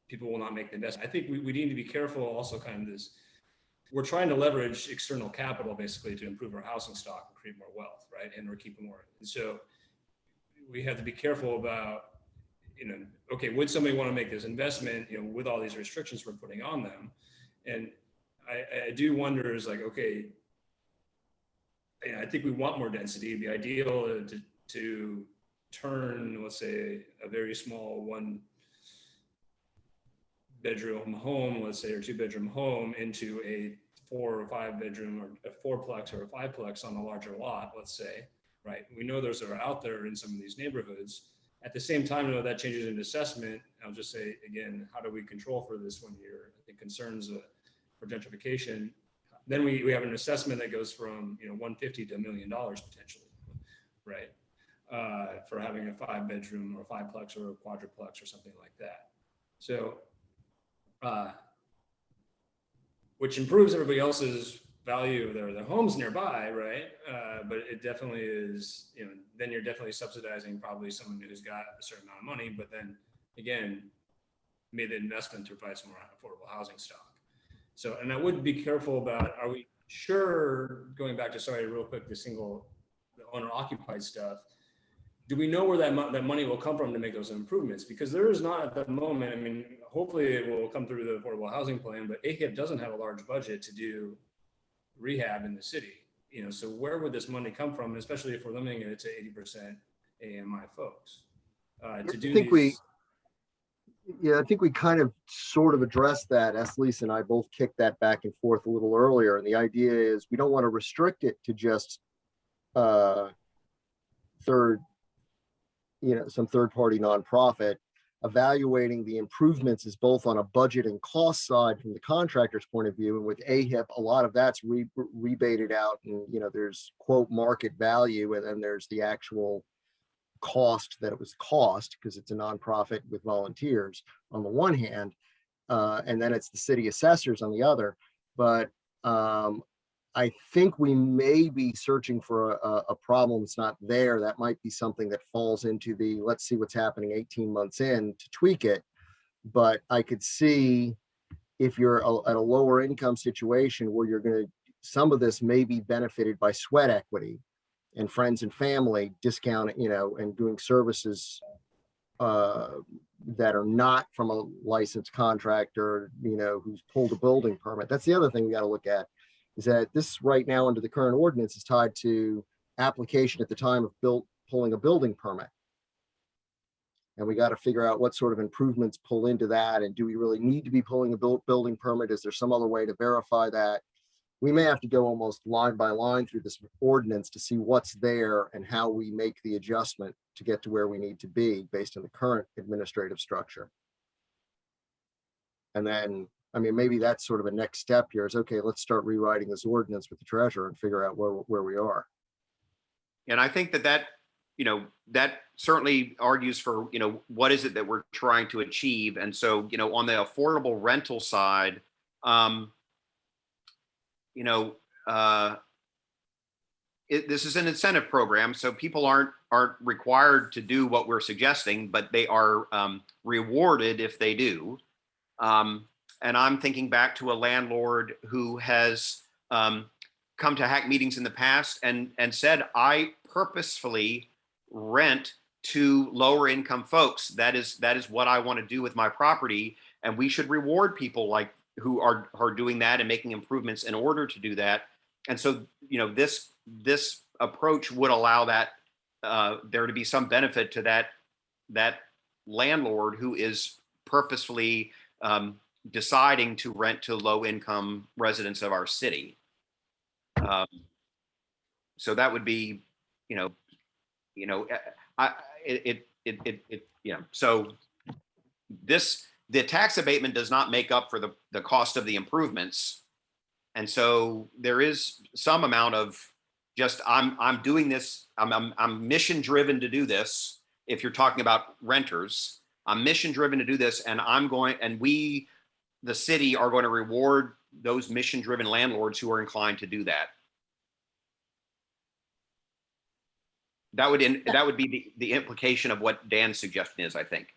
Speaker 3: people will not make the investment. I think we need to be careful also kind of this, we're trying to leverage external capital basically to improve our housing stock and create more wealth, right? And we're keeping more. And so we have to be careful about, okay, would somebody want to make this investment, with all these restrictions we're putting on them? And I do wonder is like, okay, I think we want more density. It'd be ideal to turn, let's say, a very small 1-bedroom home, let's say, or 2-bedroom home into a 4 or 5 bedroom or a 4-plex or a 5-plex on a larger lot, let's say, right? We know those are out there in some of these neighborhoods. At the same time, though, that changes in assessment. I'll just say, again, how do we control for this when I think concerns for gentrification? Then we have an assessment that goes from, $150,000 to $1 million potentially, right? For having a 5-bedroom or 5-plex or a quadruplex or something like that. So, which improves everybody else's value of their homes nearby, right? But it definitely is, then you're definitely subsidizing probably someone who's got a certain amount of money, but then again, made the investment to provide some more affordable housing stock. So, and I would be careful about, are we sure, going back to, sorry, real quick, the owner occupied stuff, do we know where that money will come from to make those improvements? Because there is not at the moment, hopefully it will come through the affordable housing plan, but AHIP doesn't have a large budget to do rehab in the city. So where would this money come from, especially if we're limiting it to 80% AMI folks.
Speaker 2: I
Speaker 3: To do
Speaker 2: think we,
Speaker 3: these,
Speaker 2: yeah, I think we kind of sort of addressed that. Lisa and I both kicked that back and forth a little earlier. And the idea is we don't want to restrict it to just third, some third party nonprofit. Evaluating the improvements is both on a budget and cost side from the contractor's point of view. And with AHIP, a lot of that's rebated out, and there's quote market value, and then there's the actual cost that it was cost because it's a nonprofit with volunteers on the one hand, and then it's the city assessors on the other. But I think we may be searching for a problem that's not there. That might be something that falls into the let's see what's happening 18 months in to tweak it. But I could see if you're at a lower income situation where some of this may be benefited by sweat equity and friends and family discounting, and doing services that are not from a licensed contractor, who's pulled a building permit. That's the other thing we got to look at, is that this right now under the current ordinance is tied to application at the time of pulling a building permit. And we got to figure out what sort of improvements pull into that. And do we really need to be pulling a building permit? Is there some other way to verify that? We may have to go almost line by line through this ordinance to see what's there and how we make the adjustment to get to where we need to be based on the current administrative structure. And then, maybe that's sort of a next step here is, okay, let's start rewriting this ordinance with the treasurer and figure out where we are.
Speaker 1: And I think that certainly argues for, what is it that we're trying to achieve? And so, on the affordable rental side, this is an incentive program, so people aren't required to do what we're suggesting, but they are rewarded if they do. And I'm thinking back to a landlord who has come to HAC meetings in the past and said, I purposefully rent to lower income folks. That is what I want to do with my property. And we should reward people like who are doing that and making improvements in order to do that. And so, this approach would allow that there to be some benefit to that landlord who is purposefully deciding to rent to low income residents of our city. So that would be, so the tax abatement does not make up for the cost of the improvements. And so there is some amount of just, I'm doing this, I'm mission driven to do this. If you're talking about renters, I'm mission driven to do this, and we, the city, are going to reward those mission driven landlords who are inclined to do that. That would be the implication of what Dan's suggestion is, I think.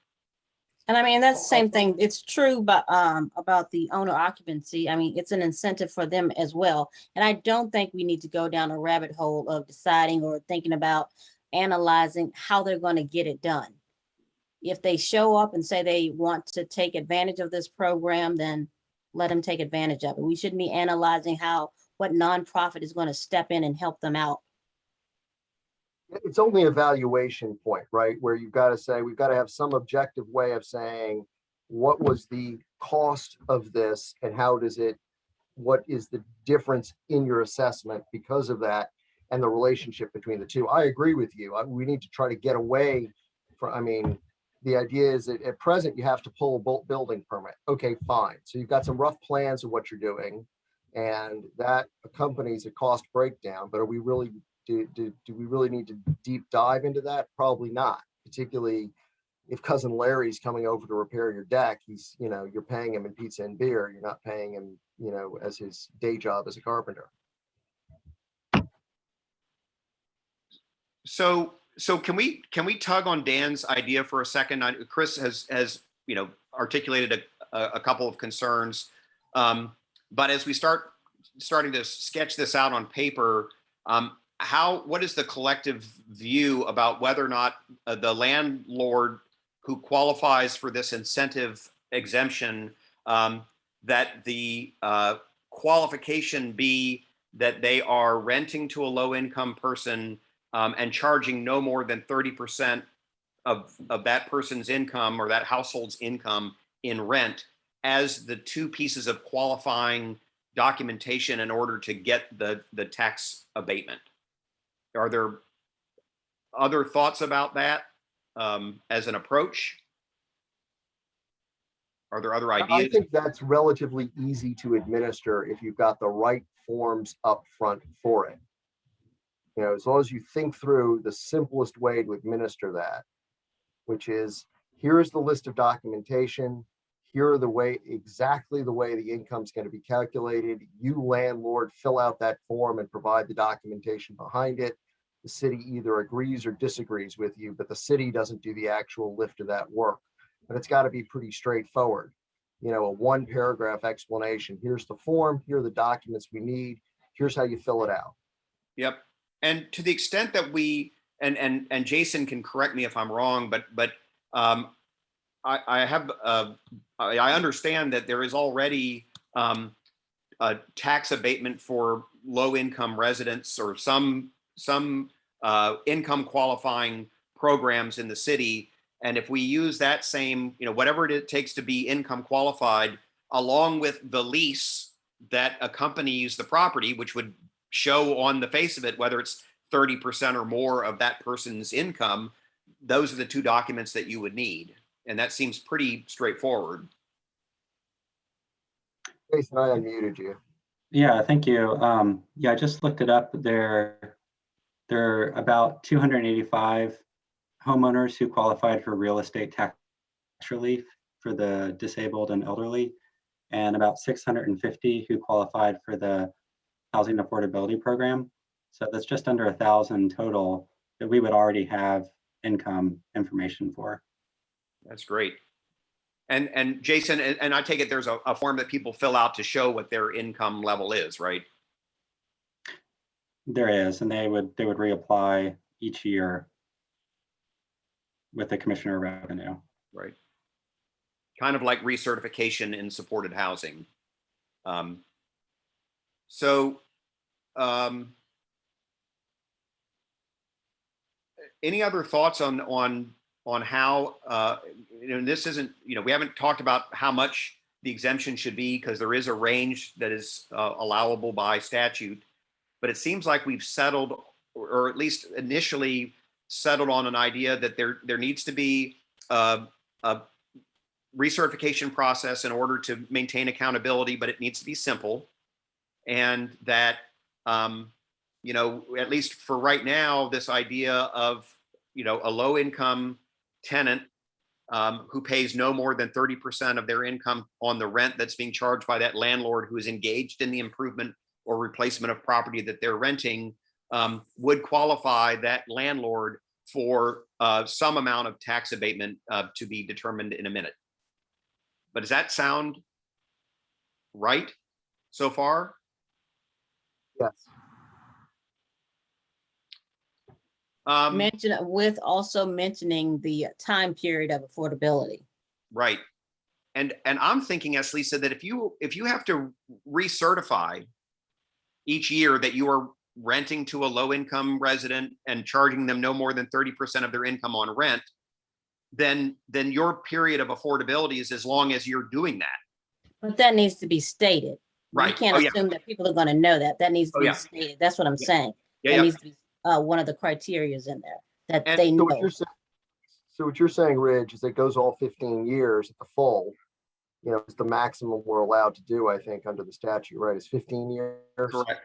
Speaker 5: And that's the same thing. It's true, but about the owner occupancy. It's an incentive for them as well. And I don't think we need to go down a rabbit hole of deciding or thinking about analyzing how they're going to get it done. If they show up and say they want to take advantage of this program, then let them take advantage of it. We shouldn't be analyzing what nonprofit is going to step in and help them out.
Speaker 2: It's only a valuation point, right? Where you've got to say, we've got to have some objective way of saying, what was the cost of this and what is the difference in your assessment because of that and the relationship between the two. I agree with you. We need to try to get away from, the idea is that at present you have to pull a building permit. Okay, fine. So you've got some rough plans of what you're doing and that accompanies a cost breakdown, but are we really do we really need to deep dive into that? Probably not, particularly if cousin Larry's coming over to repair your deck. He's, you're paying him in pizza and beer. You're not paying him, as his day job as a carpenter.
Speaker 1: So can we tug on Dan's idea for a second? Chris has articulated a couple of concerns, but as we starting to sketch this out on paper, what is the collective view about whether or not the landlord who qualifies for this incentive exemption, that the qualification be that they are renting to a low income person and charging no more than 30% of that person's income or that household's income in rent as the two pieces of qualifying documentation in order to get the tax abatement. Are there other thoughts about that as an approach? Are there other
Speaker 2: I
Speaker 1: ideas?
Speaker 2: think that's relatively easy to administer if you've got the right forms up front for it. You know, as long as you think through the simplest way to administer that, which is, here is the list of documentation. Here are exactly the way the income's going to be calculated. You, landlord, fill out that form and provide the documentation behind it. The city either agrees or disagrees with you, but the city doesn't do the actual lift of that work. But it's got to be pretty straightforward. You know, a 1-paragraph explanation. Here's the form. Here are the documents we need. Here's how you fill it out.
Speaker 1: Yep. And to the extent that we, and Jason can correct me if I'm wrong, but I understand that there is already a tax abatement for low income residents or some income qualifying programs in the city. And if we use that same, you know, whatever it takes to be income qualified, along with the lease that accompanies the property, which would show on the face of it whether it's 30% or more of that person's income, those are the two documents that you would need. And that seems pretty straightforward.
Speaker 2: Jason, I unmuted you.
Speaker 7: Yeah, thank you. Yeah, I just looked it up. There are about 285 homeowners who qualified for real estate tax relief for the disabled and elderly, and about 650 who qualified for the housing affordability program. So that's just under 1,000 total that we would already have income information for.
Speaker 1: That's great. And Jason, and I take it there's a form that people fill out to show what their income level is, right?
Speaker 7: There is, and they would reapply each year with the Commissioner of Revenue.
Speaker 1: Right. Kind of like recertification in supported housing. Any other thoughts on how, you know, this isn't, you know, we haven't talked about how much the exemption should be because there is a range that is allowable by statute, but it seems like we've settled, or at least initially settled on an idea that there needs to be a recertification process in order to maintain accountability, but it needs to be simple. And that, you know, at least for right now, this idea of, you know, a low income tenant who pays no more than 30% of their income on the rent that's being charged by that landlord who is engaged in the improvement or replacement of property that they're renting would qualify that landlord for some amount of tax abatement to be determined in a minute. But does that sound right so far?
Speaker 2: Yes.
Speaker 5: Mention with also mentioning the time period of affordability.
Speaker 1: Right. And I'm thinking, as Lisa, that if you have to recertify each year that you are renting to a low income resident and charging them no more than 30% of their income on rent, then your period of affordability is as long as you're doing that.
Speaker 5: But that needs to be stated.
Speaker 1: Right.
Speaker 5: You can't assume that people are going to know that. That needs to be stated. That's what I'm saying.
Speaker 1: Yeah,
Speaker 5: that needs to be one of the criterias in there that
Speaker 1: And
Speaker 5: they
Speaker 2: So
Speaker 5: know.
Speaker 2: what you're saying, Ridge, is it goes all 15 years at the full, you know, it's the maximum we're allowed to do, I think, under the statute, right? It's 15 years.
Speaker 1: Correct.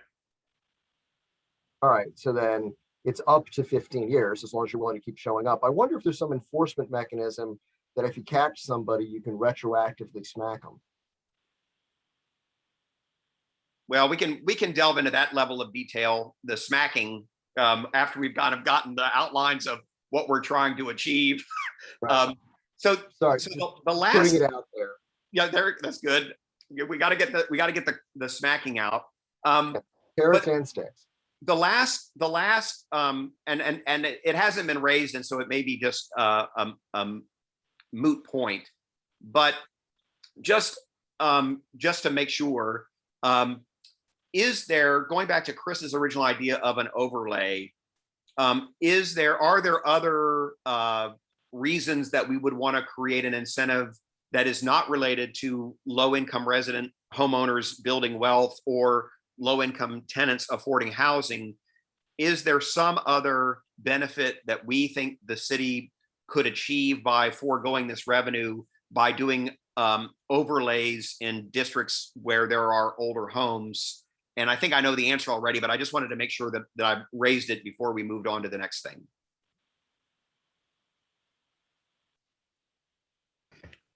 Speaker 2: All right. So then it's up to 15 years as long as you're willing to keep showing up. I wonder if there's some enforcement mechanism that if you catch somebody, you can retroactively smack them.
Speaker 1: Well, we can delve into that level of detail, the smacking, after we've kind of gotten the outlines of what we're trying to achieve.
Speaker 2: Right.
Speaker 1: So
Speaker 2: Sorry,
Speaker 1: the last,
Speaker 2: putting it out there.
Speaker 1: yeah, that's good. We got to get the smacking out.
Speaker 2: Carrots and sticks.
Speaker 1: The last, and it hasn't been raised, and so it may be just a moot point. But just to make sure, is there, going back to Chris's original idea of an overlay, Are there other reasons that we would want to create an incentive that is not related to low-income resident homeowners building wealth or low-income tenants affording housing? Is there some other benefit that we think the city could achieve by foregoing this revenue by doing overlays in districts where there are older homes? And I think I know the answer already, but I just wanted to make sure that I raised it before we moved on to the next thing.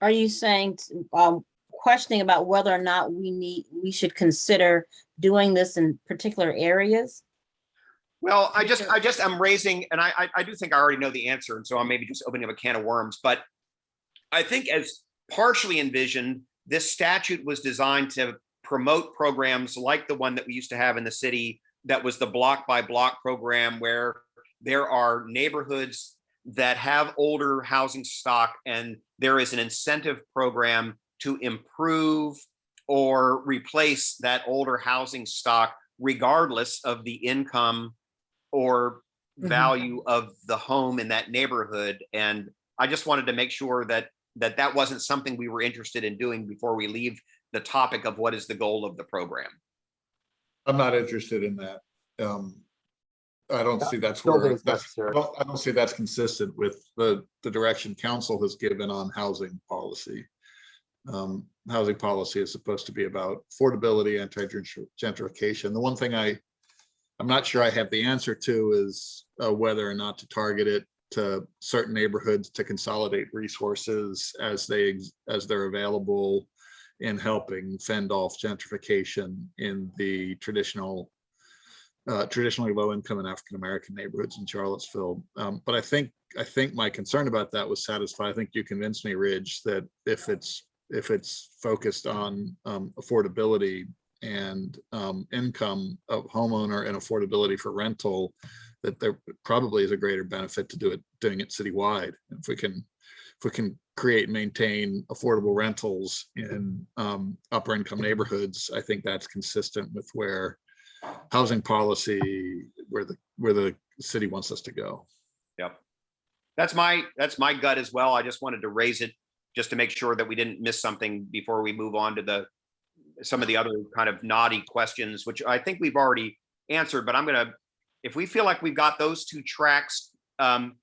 Speaker 5: Are you saying, questioning about whether or not we should consider doing this in particular areas?
Speaker 1: Well, I'm raising, and I do think I already know the answer, and so I'm maybe just opening up a can of worms, but I think as partially envisioned, this statute was designed to promote programs like the one that we used to have in the city, that was the block by block program, where there are neighborhoods that have older housing stock and there is an incentive program to improve or replace that older housing stock regardless of the income or value of the home in that neighborhood. And I just wanted to make sure that that wasn't something we were interested in doing before we leave the topic of what is the goal of the program.
Speaker 4: I'm not interested in that. I don't see that's
Speaker 2: Don't think
Speaker 4: where
Speaker 2: it's necessary.
Speaker 4: I don't see that's consistent with the direction council has given on housing policy. Housing policy is supposed to be about affordability, anti-gentrification. The one thing I'm not sure I have the answer to is whether or not to target it to certain neighborhoods to consolidate resources as they're available in helping fend off gentrification in the traditionally low income and African American neighborhoods in Charlottesville. But I think my concern about that was satisfied. I think you convinced me, Ridge, that if it's focused on affordability and income of homeowner and affordability for rental, that there probably is a greater benefit to doing it citywide. If we can create and maintain affordable rentals in upper income neighborhoods, I think that's consistent with where housing policy, where the city wants us to go.
Speaker 1: Yep. That's my gut as well. I just wanted to raise it just to make sure that we didn't miss something before we move on to some of the other kind of naughty questions, which I think we've already answered, but if we feel like we've got those two tracks kind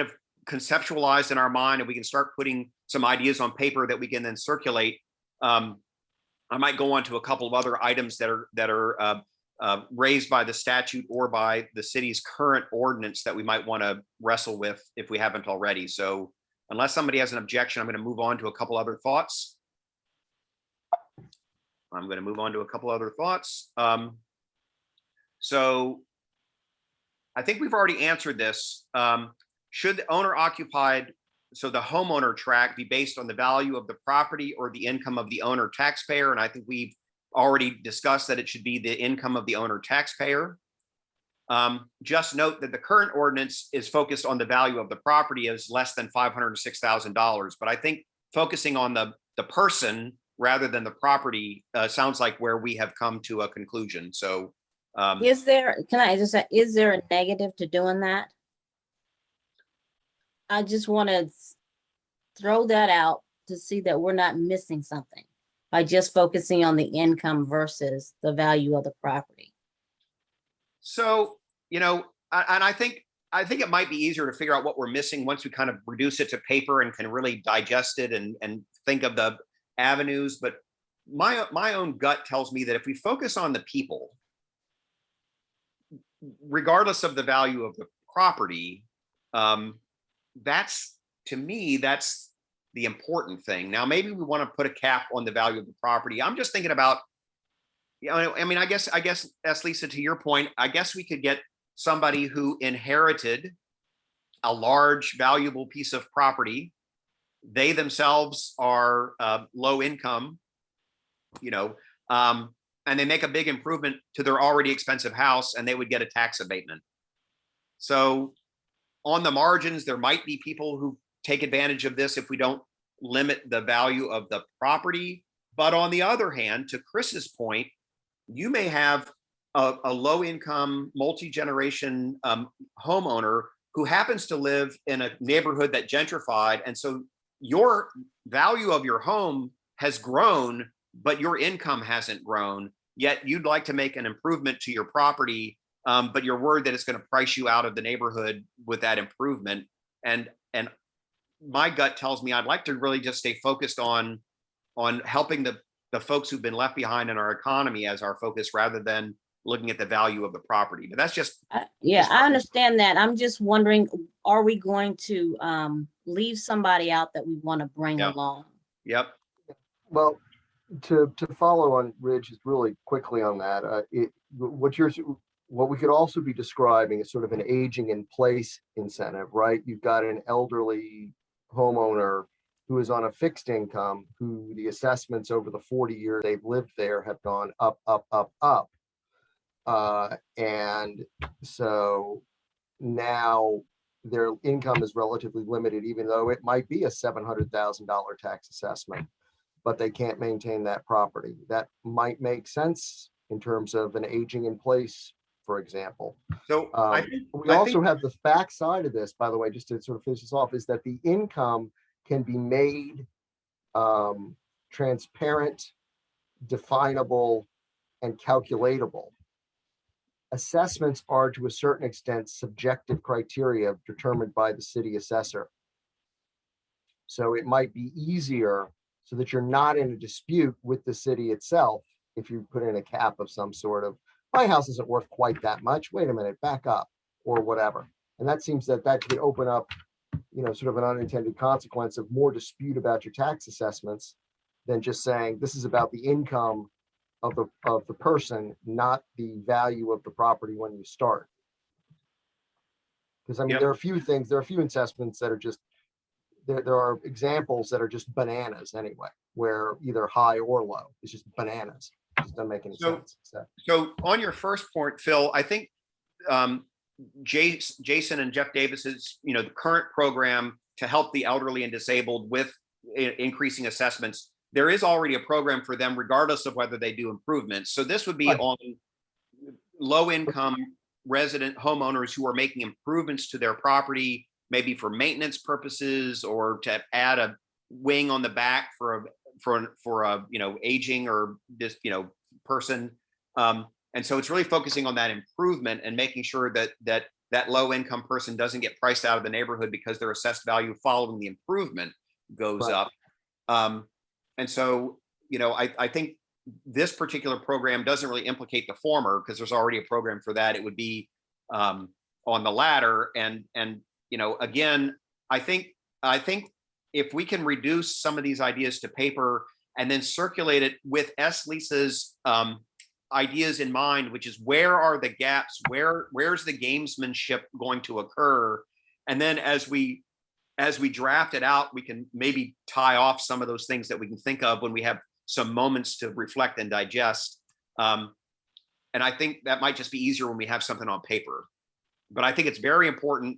Speaker 1: of conceptualized in our mind and we can start putting some ideas on paper that we can then circulate, I might go on to a couple of other items that are raised by the statute or by the city's current ordinance that we might want to wrestle with if we haven't already. So unless somebody has an objection, I'm going to move on to a couple other thoughts. So I think we've already answered this. Should the owner occupied, so the homeowner track, be based on the value of the property or the income of the owner taxpayer? And I think we've already discussed that it should be the income of the owner taxpayer. Just note that the current ordinance is focused on the value of the property as less than $506,000. But I think focusing on the person rather than the property sounds like where we have come to a conclusion. So
Speaker 5: Is there a negative to doing that? I just want to throw that out to see that we're not missing something by just focusing on the income versus the value of the property.
Speaker 1: So, and I think it might be easier to figure out what we're missing once we kind of reduce it to paper and can really digest it and think of the avenues. But my own gut tells me that if we focus on the people, regardless of the value of the property, that's the important thing. Now, maybe we want to put a cap on the value of the property. I'm just thinking about, I guess, as Lisa, to your point, I guess we could get somebody who inherited a large, valuable piece of property. They themselves are low income, and they make a big improvement to their already expensive house, and they would get a tax abatement. So on the margins, there might be people who take advantage of this if we don't limit the value of the property. But on the other hand, to Chris's point, you may have a low-income, multi-generation homeowner who happens to live in a neighborhood that gentrified, and so your value of your home has grown, but your income hasn't grown, yet you'd like to make an improvement to your property, but you're worried that it's going to price you out of the neighborhood with that improvement. And my gut tells me I'd like to really just stay focused on helping the folks who've been left behind in our economy as our focus, rather than looking at the value of the property. But that's just
Speaker 5: Yeah,
Speaker 1: Just-
Speaker 5: I understand that. I'm just wondering, are we going to leave somebody out that we want to bring
Speaker 1: Yeah.
Speaker 5: along?
Speaker 1: yep.
Speaker 2: Well, to follow on Ridge just really quickly on that, what we could also be describing is sort of an aging in place incentive, right? You've got an elderly homeowner who is on a fixed income, who the assessments over the 40 years they've lived there have gone up, up, up, up. And so now their income is relatively limited, even though it might be a $700,000 tax assessment, but they can't maintain that property. That might make sense in terms of an aging in place, for example.
Speaker 1: So I think
Speaker 2: We also have the back side of this, by the way, just to sort of finish this off, is that the income can be made transparent, definable, and calculatable. Assessments are to a certain extent subjective criteria determined by the city assessor. So it might be easier so that you're not in a dispute with the city itself if you put in a cap of some sort of, my house isn't worth quite that much, wait a minute, back up, or whatever. And that seems that could open up, sort of an unintended consequence of more dispute about your tax assessments than just saying this is about the income of the person, not the value of the property when you start. Because I mean,
Speaker 1: Yep.
Speaker 2: there are a few assessments that are just, there are examples that are just bananas anyway, where either high or low, it's just bananas. It just doesn't make any sense.
Speaker 1: So on your first point, Phil, I think Jason and Jeff Davis's, the current program to help the elderly and disabled with increasing assessments, there is already a program for them regardless of whether they do improvements. So this would be
Speaker 2: Right.
Speaker 1: on low income resident homeowners who are making improvements to their property, maybe for maintenance purposes, or to add a wing on the back for a aging or just person. And so it's really focusing on that improvement and making sure that low income person doesn't get priced out of the neighborhood because their assessed value following the improvement goes
Speaker 2: Right.
Speaker 1: up. And so, I think this particular program doesn't really implicate the former because there's already a program for that. It would be on the latter. And again, I think if we can reduce some of these ideas to paper and then circulate it with Lisa's ideas in mind, which is where are the gaps, where's the gamesmanship going to occur, and then as we draft it out, we can maybe tie off some of those things that we can think of when we have some moments to reflect and digest. And I think that might just be easier when we have something on paper. But I think it's very important.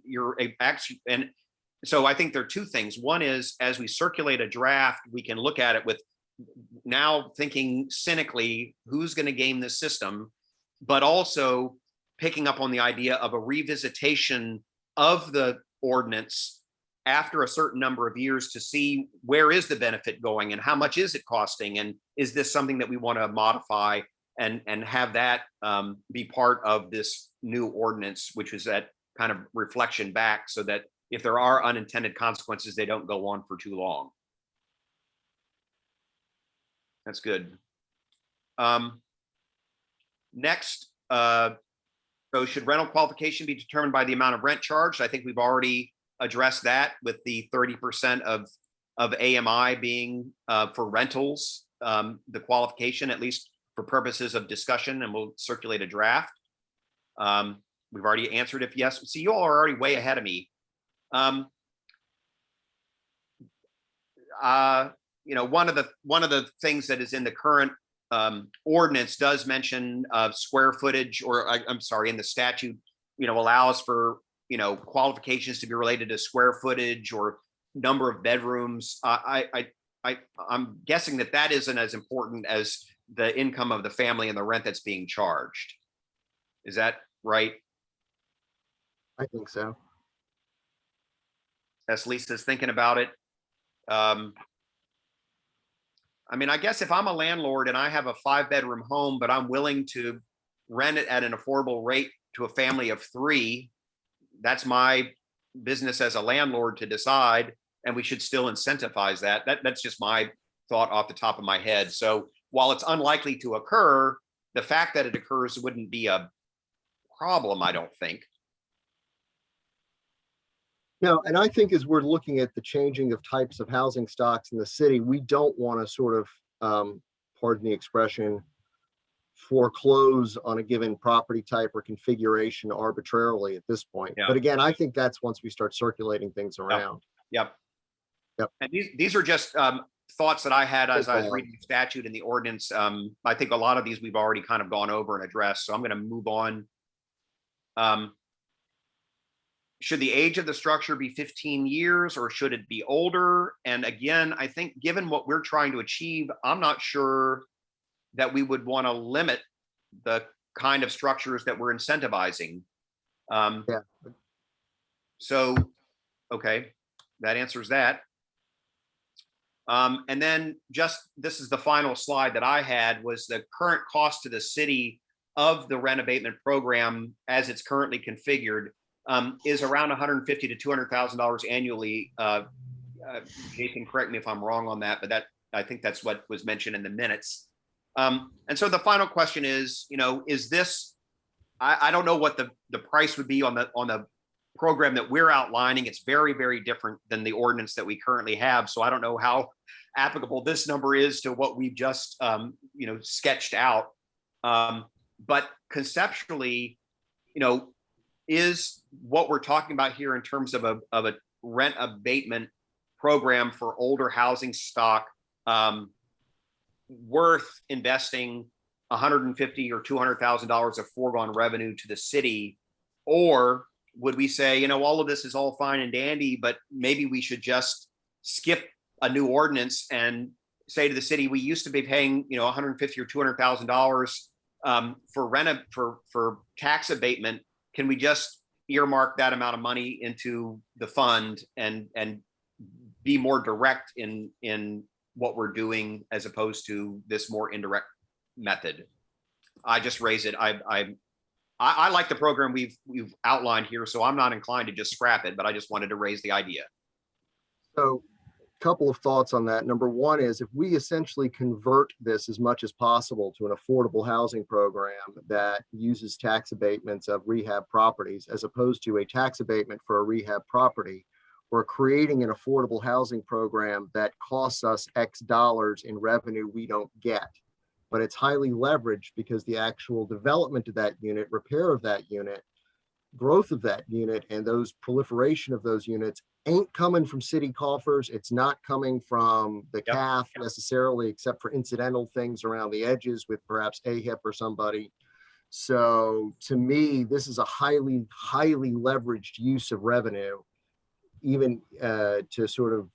Speaker 1: And so I think there are two things. One is, as we circulate a draft, we can look at it with now thinking cynically, who's going to game this system, but also picking up on the idea of a revisitation of the ordinance after a certain number of years to see where is the benefit going and how much is it costing, and is this something that we want to modify and have that be part of this new ordinance, which is that kind of reflection back, so that if there are unintended consequences, they don't go on for too long. That's good. Next, so should rental qualification be determined by the amount of rent charged? I think we've already addressed that with the 30% of AMI being for rentals, the qualification, at least for purposes of discussion, and we'll circulate a draft. We've already answered if yes. See, you all are already way ahead of me. One of the things that is in the current ordinance does mention square footage, or I'm sorry, in the statute, allows for qualifications to be related to square footage or number of bedrooms. I'm guessing that isn't as important as the income of the family and the rent that's being charged. Is that right?
Speaker 2: I think so.
Speaker 1: As Lisa's thinking about it. I mean, I guess if I'm a landlord and I have a 5-bedroom home, but I'm willing to rent it at an affordable rate to a family of 3, that's my business as a landlord to decide, and we should still incentivize that. That's just my thought off the top of my head. So while it's unlikely to occur, the fact that it occurs wouldn't be a problem, I don't think.
Speaker 2: No, and I think as we're looking at the changing of types of housing stocks in the city, we don't want to sort of, pardon the expression, foreclose on a given property type or configuration arbitrarily at this point.
Speaker 1: Yeah.
Speaker 2: But again, I think that's once we start circulating things around.
Speaker 1: Yep.
Speaker 2: Yep.
Speaker 1: And these are just thoughts that I had as I was
Speaker 2: Okay.
Speaker 1: reading the statute and the ordinance. I think a lot of these we've already kind of gone over and addressed, so I'm going to move on. Should the age of the structure be 15 years or should it be older? And again, I think given what we're trying to achieve, I'm not sure that we would want to limit the kind of structures that we're incentivizing.
Speaker 2: Yeah.
Speaker 1: So, okay, that answers that. And then just, this is the final slide that I had, was the current cost to the city of the rent abatement program as it's currently configured is around $150,000 to $200,000 annually. Jason, correct me if I'm wrong on that, but I think that's what was mentioned in the minutes. And so the final question is, is this, I don't know what the price would be on the program that we're outlining. It's very, very different than the ordinance that we currently have. So I don't know how applicable this number is to what we've just, sketched out. But conceptually, is what we're talking about here in terms of a rent abatement program for older housing stock worth investing $150,000 or $200,000 of foregone revenue to the city? Or would we say, all of this is all fine and dandy, but maybe we should just skip a new ordinance and say to the city, we used to be paying, $150,000 or $200,000 for rent for tax abatement. Can we just earmark that amount of money into the fund and be more direct in what we're doing as opposed to this more indirect method? I just raise it. I like the program we've outlined here, so I'm not inclined to just scrap it, but I just wanted to raise the idea.
Speaker 2: So a couple of thoughts on that. Number one is, if we essentially convert this as much as possible to an affordable housing program that uses tax abatements of rehab properties, as opposed to a tax abatement for a rehab property, we're creating an affordable housing program that costs us X dollars in revenue we don't get. But it's highly leveraged because the actual development of that unit, repair of that unit, growth of that unit, and those proliferation of those units ain't coming from city coffers. It's not coming from the
Speaker 1: Yep.
Speaker 2: CAF necessarily, except for incidental things around the edges with perhaps AHIP or somebody. So to me, this is a highly, highly leveraged use of revenue, even to sort of,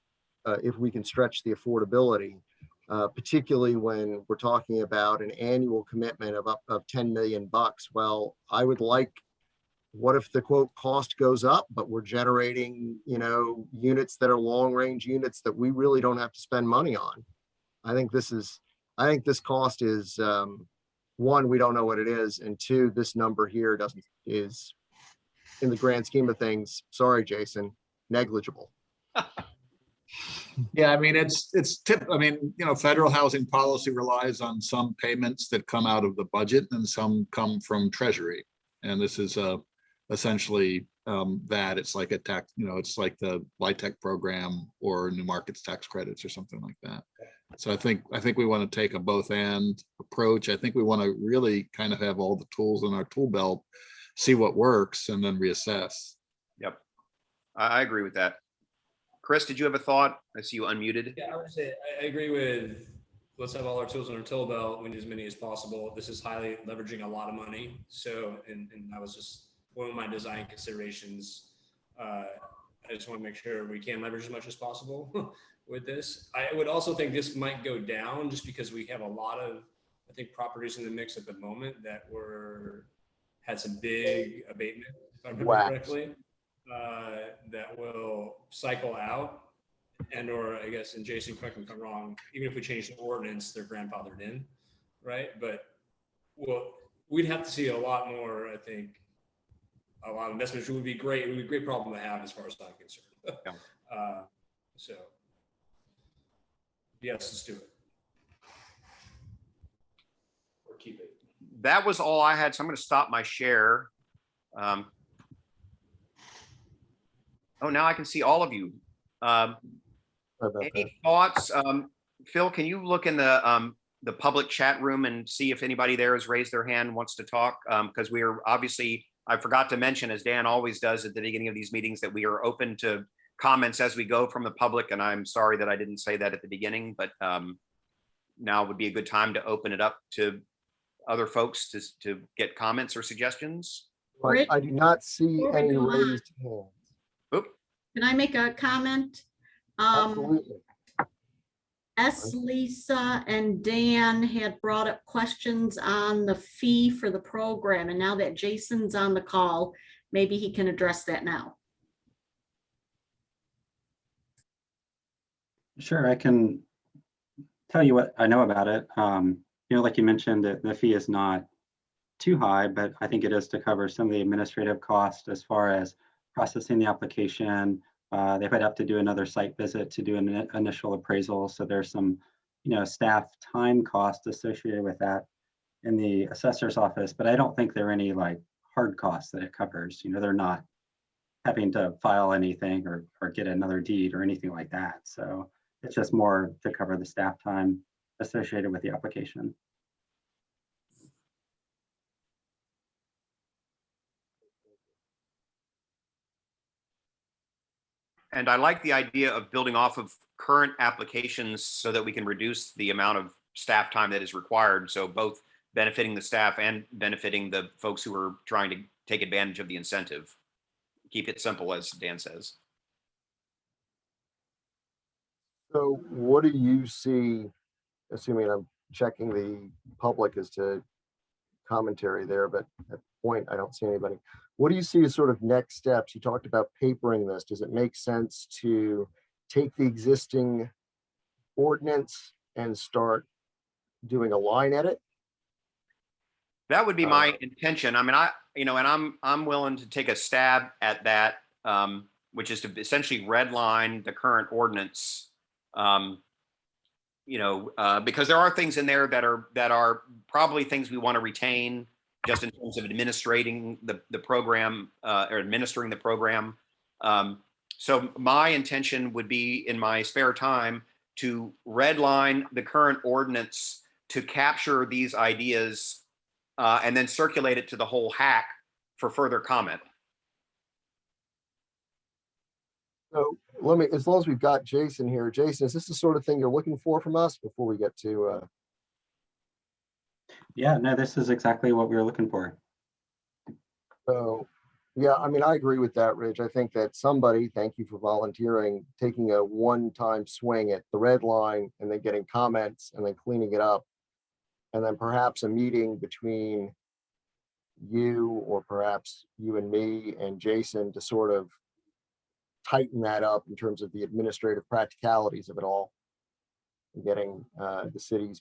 Speaker 2: if we can stretch the affordability. Particularly when we're talking about an annual commitment of 10 million bucks. Well, I would like, what if the quote cost goes up, but we're generating, units that are long range units that we really don't have to spend money on. I think this cost is, one, we don't know what it is. And two, this number here is in the grand scheme of things, sorry, Jason, negligible.
Speaker 4: Yeah, I mean, federal housing policy relies on some payments that come out of the budget and some come from Treasury. And this is essentially that. It's like a tax, it's like the LIHTC program or New Markets tax credits or something like that. So I think we want to take a both and approach. I think we want to really kind of have all the tools in our tool belt, see what works, and then reassess.
Speaker 1: Yep. I agree with that. Chris, did you have a thought? I see you unmuted.
Speaker 3: Yeah, I would say I agree with, let's have all our tools in our tool belt, we need as many as possible. This is highly leveraging a lot of money. So, and that was just one of my design considerations. I just want to make sure we can leverage as much as possible with this. I would also think this might go down just because we have a lot of, I think, properties in the mix at the moment that we're had some big abatement, if I remember
Speaker 2: Wax.
Speaker 3: correctly, that will cycle out, and or I guess, and Jason, correct me if I'm wrong, even if we change the ordinance, they're grandfathered in, right? But well, we'd have to see a lot more, I think, a lot of investments. It would be great. It would be a great problem to have as far as I'm concerned.
Speaker 1: Yeah.
Speaker 3: So yes, let's do it. Or keep it.
Speaker 1: That was all I had. So I'm going to stop my share. Oh, now I can see all of you.
Speaker 2: Sorry about that.
Speaker 1: Any thoughts? Phil, can you look in the public chat room and see if anybody there has raised their hand, wants to talk? Because we are obviously, I forgot to mention, as Dan always does at the beginning of these meetings, that we are open to comments as we go from the public. And I'm sorry that I didn't say that at the beginning, but now would be a good time to open it up to other folks to get comments or suggestions.
Speaker 2: But I do not see
Speaker 8: Before we
Speaker 2: any
Speaker 8: go on.
Speaker 2: raised hands.
Speaker 1: Oop.
Speaker 8: Can I make a comment?
Speaker 2: Absolutely.
Speaker 8: Lisa and Dan had brought up questions on the fee for the program, and now that Jason's on the call, maybe he can address that now.
Speaker 7: Sure, I can tell you what I know about it. Like you mentioned, the fee is not too high, but I think it is to cover some of the administrative costs as far as processing the application. They would have to do another site visit to do an initial appraisal. So there's some, staff time cost associated with that in the assessor's office, but I don't think there are any like hard costs that it covers. They're not having to file anything or get another deed or anything like that. So it's just more to cover the staff time associated with the application.
Speaker 1: And I like the idea of building off of current applications so that we can reduce the amount of staff time that is required. So both benefiting the staff and benefiting the folks who are trying to take advantage of the incentive. Keep it simple, as Dan says.
Speaker 2: So what do you see, assuming I'm checking the public as to commentary there, but at the point, I don't see anybody. What do you see as sort of next steps? You talked about papering this. Does it make sense to take the existing ordinance and start doing a line edit?
Speaker 1: That would be my intention. I mean, and I'm willing to take a stab at that, which is to essentially redline the current ordinance. Because there are things in there that are probably things we want to retain just in terms of administrating the program or administering the program. So my intention would be, in my spare time, to redline the current ordinance to capture these ideas and then circulate it to the whole hack for further comment.
Speaker 2: So as long as we've got Jason here, Jason, is this the sort of thing you're looking for from us before we get to?
Speaker 7: Yeah, no, this is exactly what we were looking for.
Speaker 2: So, yeah, I mean, I agree with that, Rich. I think that somebody, thank you for volunteering, taking a one-time swing at the red line and then getting comments and then cleaning it up. And then perhaps a meeting between you or perhaps you and me and Jason to sort of tighten that up in terms of the administrative practicalities of it all. And getting the city's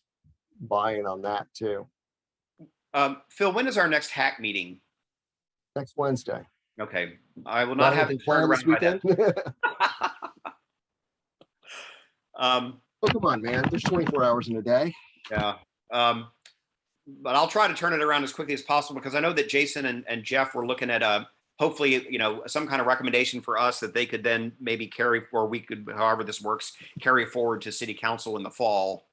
Speaker 2: buy-in on that too.
Speaker 1: Phil, when is our next hack meeting?
Speaker 2: Next Wednesday.
Speaker 1: Okay, I will not have
Speaker 2: anything
Speaker 1: it turned
Speaker 2: planned this
Speaker 1: around by then.
Speaker 2: weekend? Oh, come on, man. There's 24 hours in a day.
Speaker 1: Yeah. But I'll try to turn it around as quickly as possible, because I know that Jason and Jeff were looking at hopefully, some kind of recommendation for us that they could then maybe carry, or we could, however this works, carry forward to city council in the fall.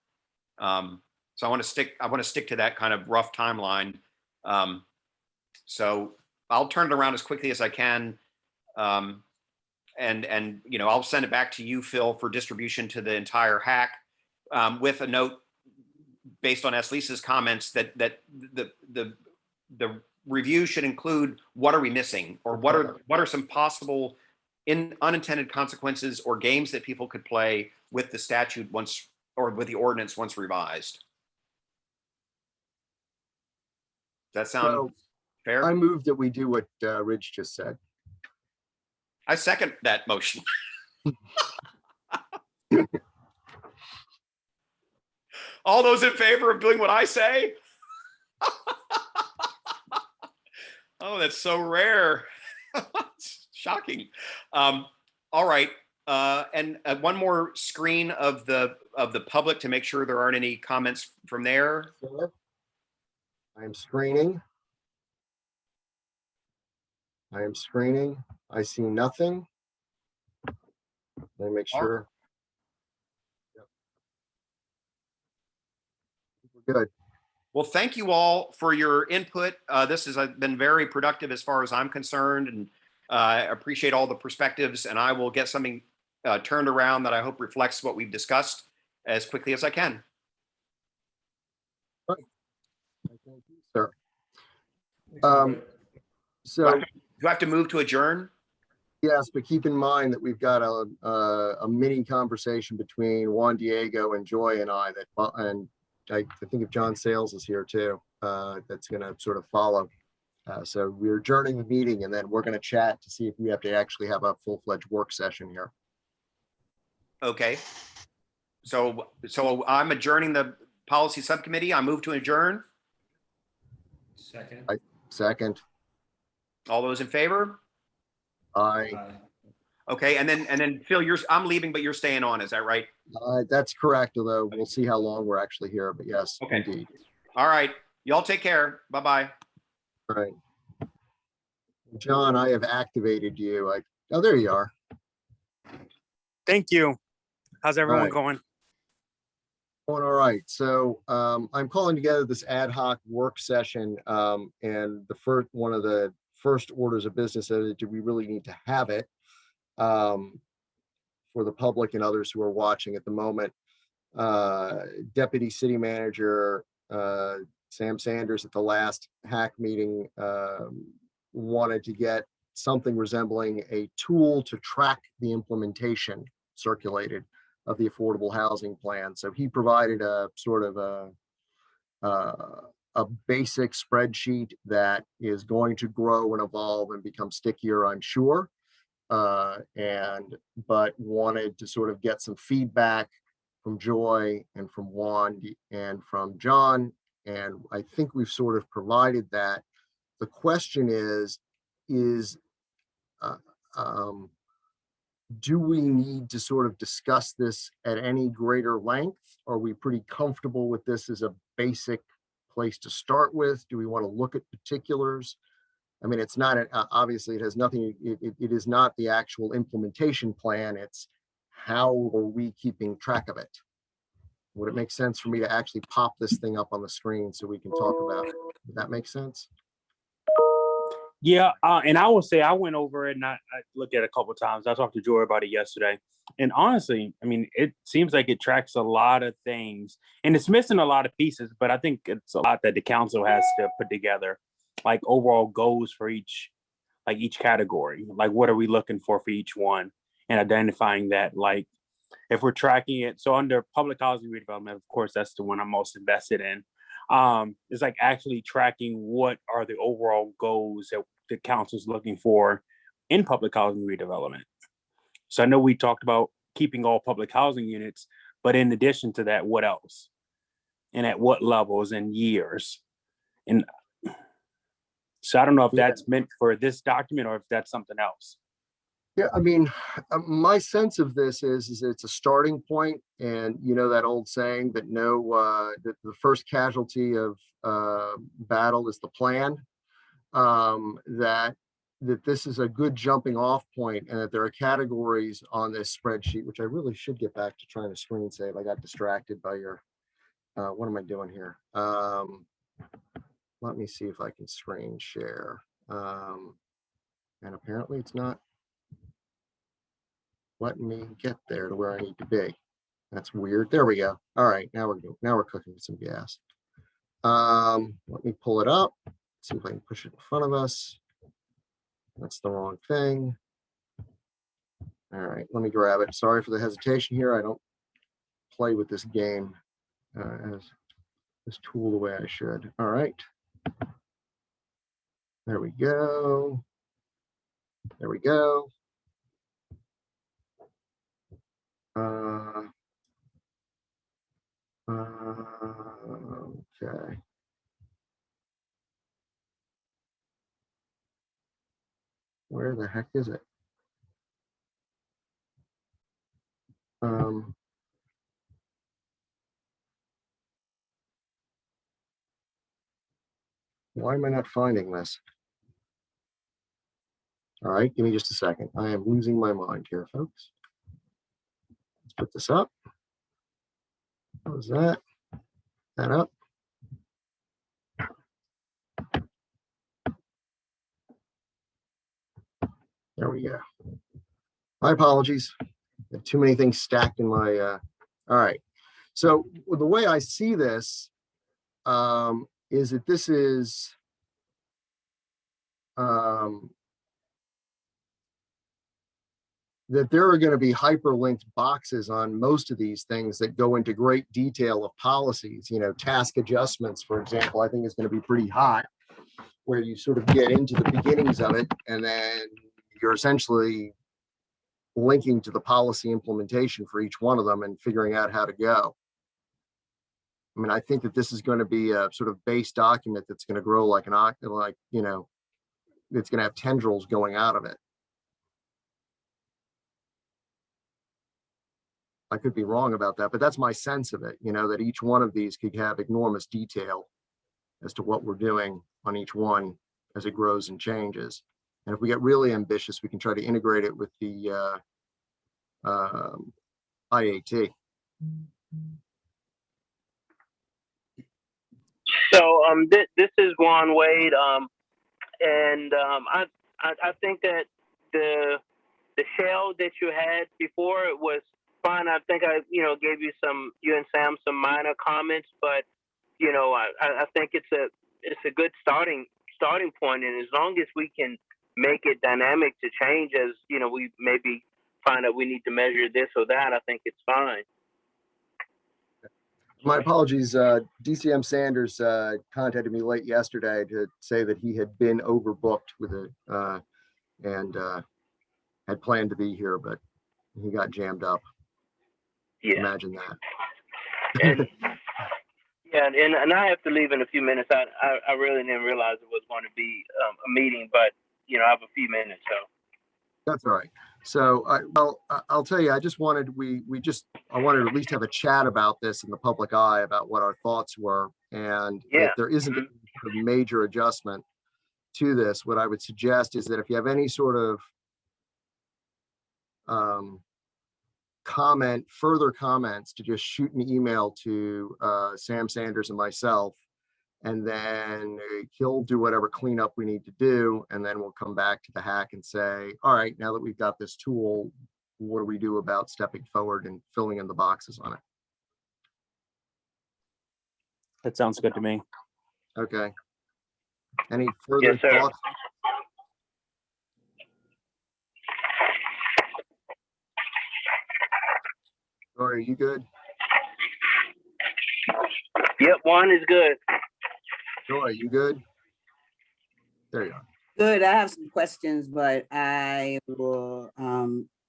Speaker 1: So I want to stick to that kind of rough timeline. So I'll turn it around as quickly as I can. And I'll send it back to you, Phil, for distribution to the entire hack, with a note based on Lisa's comments that the review should include what are we missing, or what are some possible unintended consequences or games that people could play with the statute once, or with the ordinance once revised. Does that sound Fair?
Speaker 2: I move that we do what Rich just said.
Speaker 1: I second that motion. All those in favor of doing what I say? Oh, that's so rare. It's shocking. All right. And one more screen of the public to make sure there aren't any comments from there.
Speaker 2: Sir, I am screening. I see nothing. Let me make sure. Yep. We're good.
Speaker 1: Well, thank you all for your input. This has been very productive as far as I'm concerned, and I appreciate all the perspectives, and I will get something turned around that I hope reflects what we've discussed as quickly as I can.
Speaker 2: Thank you, sir.
Speaker 3: Thanks, everybody.
Speaker 2: So
Speaker 1: Do I have to move to adjourn?
Speaker 2: yes, but keep in mind that we've got a mini conversation between Juan Diego and Joy and I I think if John Sales is here too, that's going to sort of follow. So we're adjourning the meeting and then we're going to chat to see if we have to actually have a full-fledged work session here.
Speaker 1: Okay. So I'm adjourning the policy subcommittee. I move to adjourn.
Speaker 3: Second.
Speaker 2: Second,
Speaker 1: All those in favor?
Speaker 2: I,
Speaker 3: Aye.
Speaker 1: Okay. And then Phil, I'm leaving, but you're staying on. Is that right?
Speaker 2: that's correct, although we'll see how long we're actually here, but yes,
Speaker 1: Okay.
Speaker 2: indeed.
Speaker 1: All right. Y'all take care. Bye-bye.
Speaker 2: All right. John, I have activated you. Oh, there you are.
Speaker 9: Thank you. How's everyone
Speaker 2: Right.
Speaker 9: going?
Speaker 2: Going all right. So I'm calling together this ad hoc work session. And one of the first orders of business is, do we really need to have it? For the public and others who are watching at the moment. Deputy City Manager Sam Sanders at the last HAC meeting wanted to get something resembling a tool to track the implementation circulated of the affordable housing plan. So he provided a sort of a basic spreadsheet that is going to grow and evolve and become stickier, I'm sure. But wanted to sort of get some feedback from Joy and from Juan and from John. And I think we've sort of provided that. The question is do we need to sort of discuss this at any greater length? Are we pretty comfortable with this as a basic place to start with? Do we want to look at particulars? I mean, it's not, obviously it has nothing, it is not the actual implementation plan. It's how are we keeping track of it? Would it make sense for me to actually pop this thing up on the screen so we can talk about it? Does that make sense?
Speaker 9: Yeah, and I will say I went over it and I looked at it a couple of times. I talked to Joy about it yesterday. And honestly, I mean, it seems like it tracks a lot of things and it's missing a lot of pieces, but I think it's a lot that the council has to put together, like overall goals for each category. Like, what are we looking for each one and identifying that, like, if we're tracking it. So under public housing redevelopment, of course, that's the one I'm most invested in. It's like actually tracking what are the overall goals that the council's looking for in public housing redevelopment. So I know we talked about keeping all public housing units, but in addition to that, what else? And at what levels and years? And so I don't know if that's meant for this document or if that's something else.
Speaker 2: Yeah, I mean, my sense of this is it's a starting point, and you know that old saying that that the first casualty of battle is the plan. That this is a good jumping off point, and that there are categories on this spreadsheet, which I really should get back to trying to screen save. I got distracted by your. What am I doing here? Let me see if I can screen share. And apparently it's not letting me get there to where I need to be. That's weird. There we go. All right, now we're cooking with some gas. Let me pull it up. See if I can push it in front of us. That's the wrong thing. All right, let me grab it. Sorry for the hesitation here. I don't play with this game as this tool the way I should. All right. There we go. There we go. Okay. Where the heck is it? Why am I not finding this? All right, give me just a second. I am losing my mind here, folks. Let's put this up. How's that? That up. There we go. My apologies. I have too many things stacked in my, all right. So the way I see this is that this is that there are going to be hyperlinked boxes on most of these things that go into great detail of policies. You know, task adjustments, for example, I think is going to be pretty hot, where you sort of get into the beginnings of it, and then you're essentially linking to the policy implementation for each one of them and figuring out how to go. I mean, I think that this is going to be a sort of base document that's going to grow like you know, it's going to have tendrils going out of it. I could be wrong about that, but that's my sense of it, you know, that each one of these could have enormous detail as to what we're doing on each one as it grows and changes. And if we get really ambitious, we can try to integrate it with the IAT.
Speaker 10: So this is Juan Wade, and I think that the shell that you had before, it was fine. I think I gave you and Sam some minor comments, but I think it's a good starting point, and as long as we can make it dynamic to change as we maybe find out we need to measure this or that, I think it's fine.
Speaker 2: My apologies. DCM Sanders contacted me late yesterday to say that he had been overbooked with it and had planned to be here, but he got jammed up.
Speaker 10: Yeah.
Speaker 2: Imagine that.
Speaker 10: And, yeah, and I have to leave in a few minutes. I really didn't realize it was going to be a meeting, but I have a few minutes, so.
Speaker 2: That's all right. So, I'll tell you, I just wanted, I wanted to at least have a chat about this in the public eye about what our thoughts were. And if there isn't a major adjustment to this, what I would suggest is that if you have any sort of further comments, to just shoot an email to Sam Sanders and myself, and then he'll do whatever cleanup we need to do. And then we'll come back to the hack and say, all right, now that we've got this tool, what do we do about stepping forward and filling in the boxes on it?
Speaker 9: That sounds good to me.
Speaker 2: Okay. Any further thoughts? Or are you good?
Speaker 10: Yep, one is good.
Speaker 2: Joy, you good? There you are.
Speaker 11: Good. I have some questions, but I will,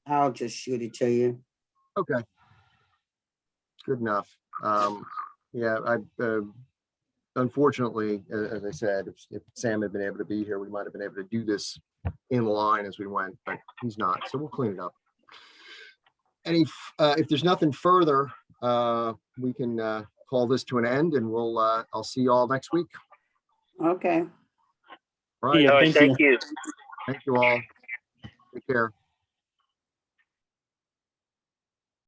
Speaker 11: I'll just shoot it to you.
Speaker 2: Okay. Good enough. Yeah, unfortunately, as I said, if Sam had been able to be here, we might have been able to do this in line as we went, but he's not, so we'll clean it up. If there's nothing further, we can call this to an end, and I'll see you all next week.
Speaker 11: Okay.
Speaker 2: All right.
Speaker 9: Yeah,
Speaker 10: Thank you.
Speaker 2: Thank you all. Take care.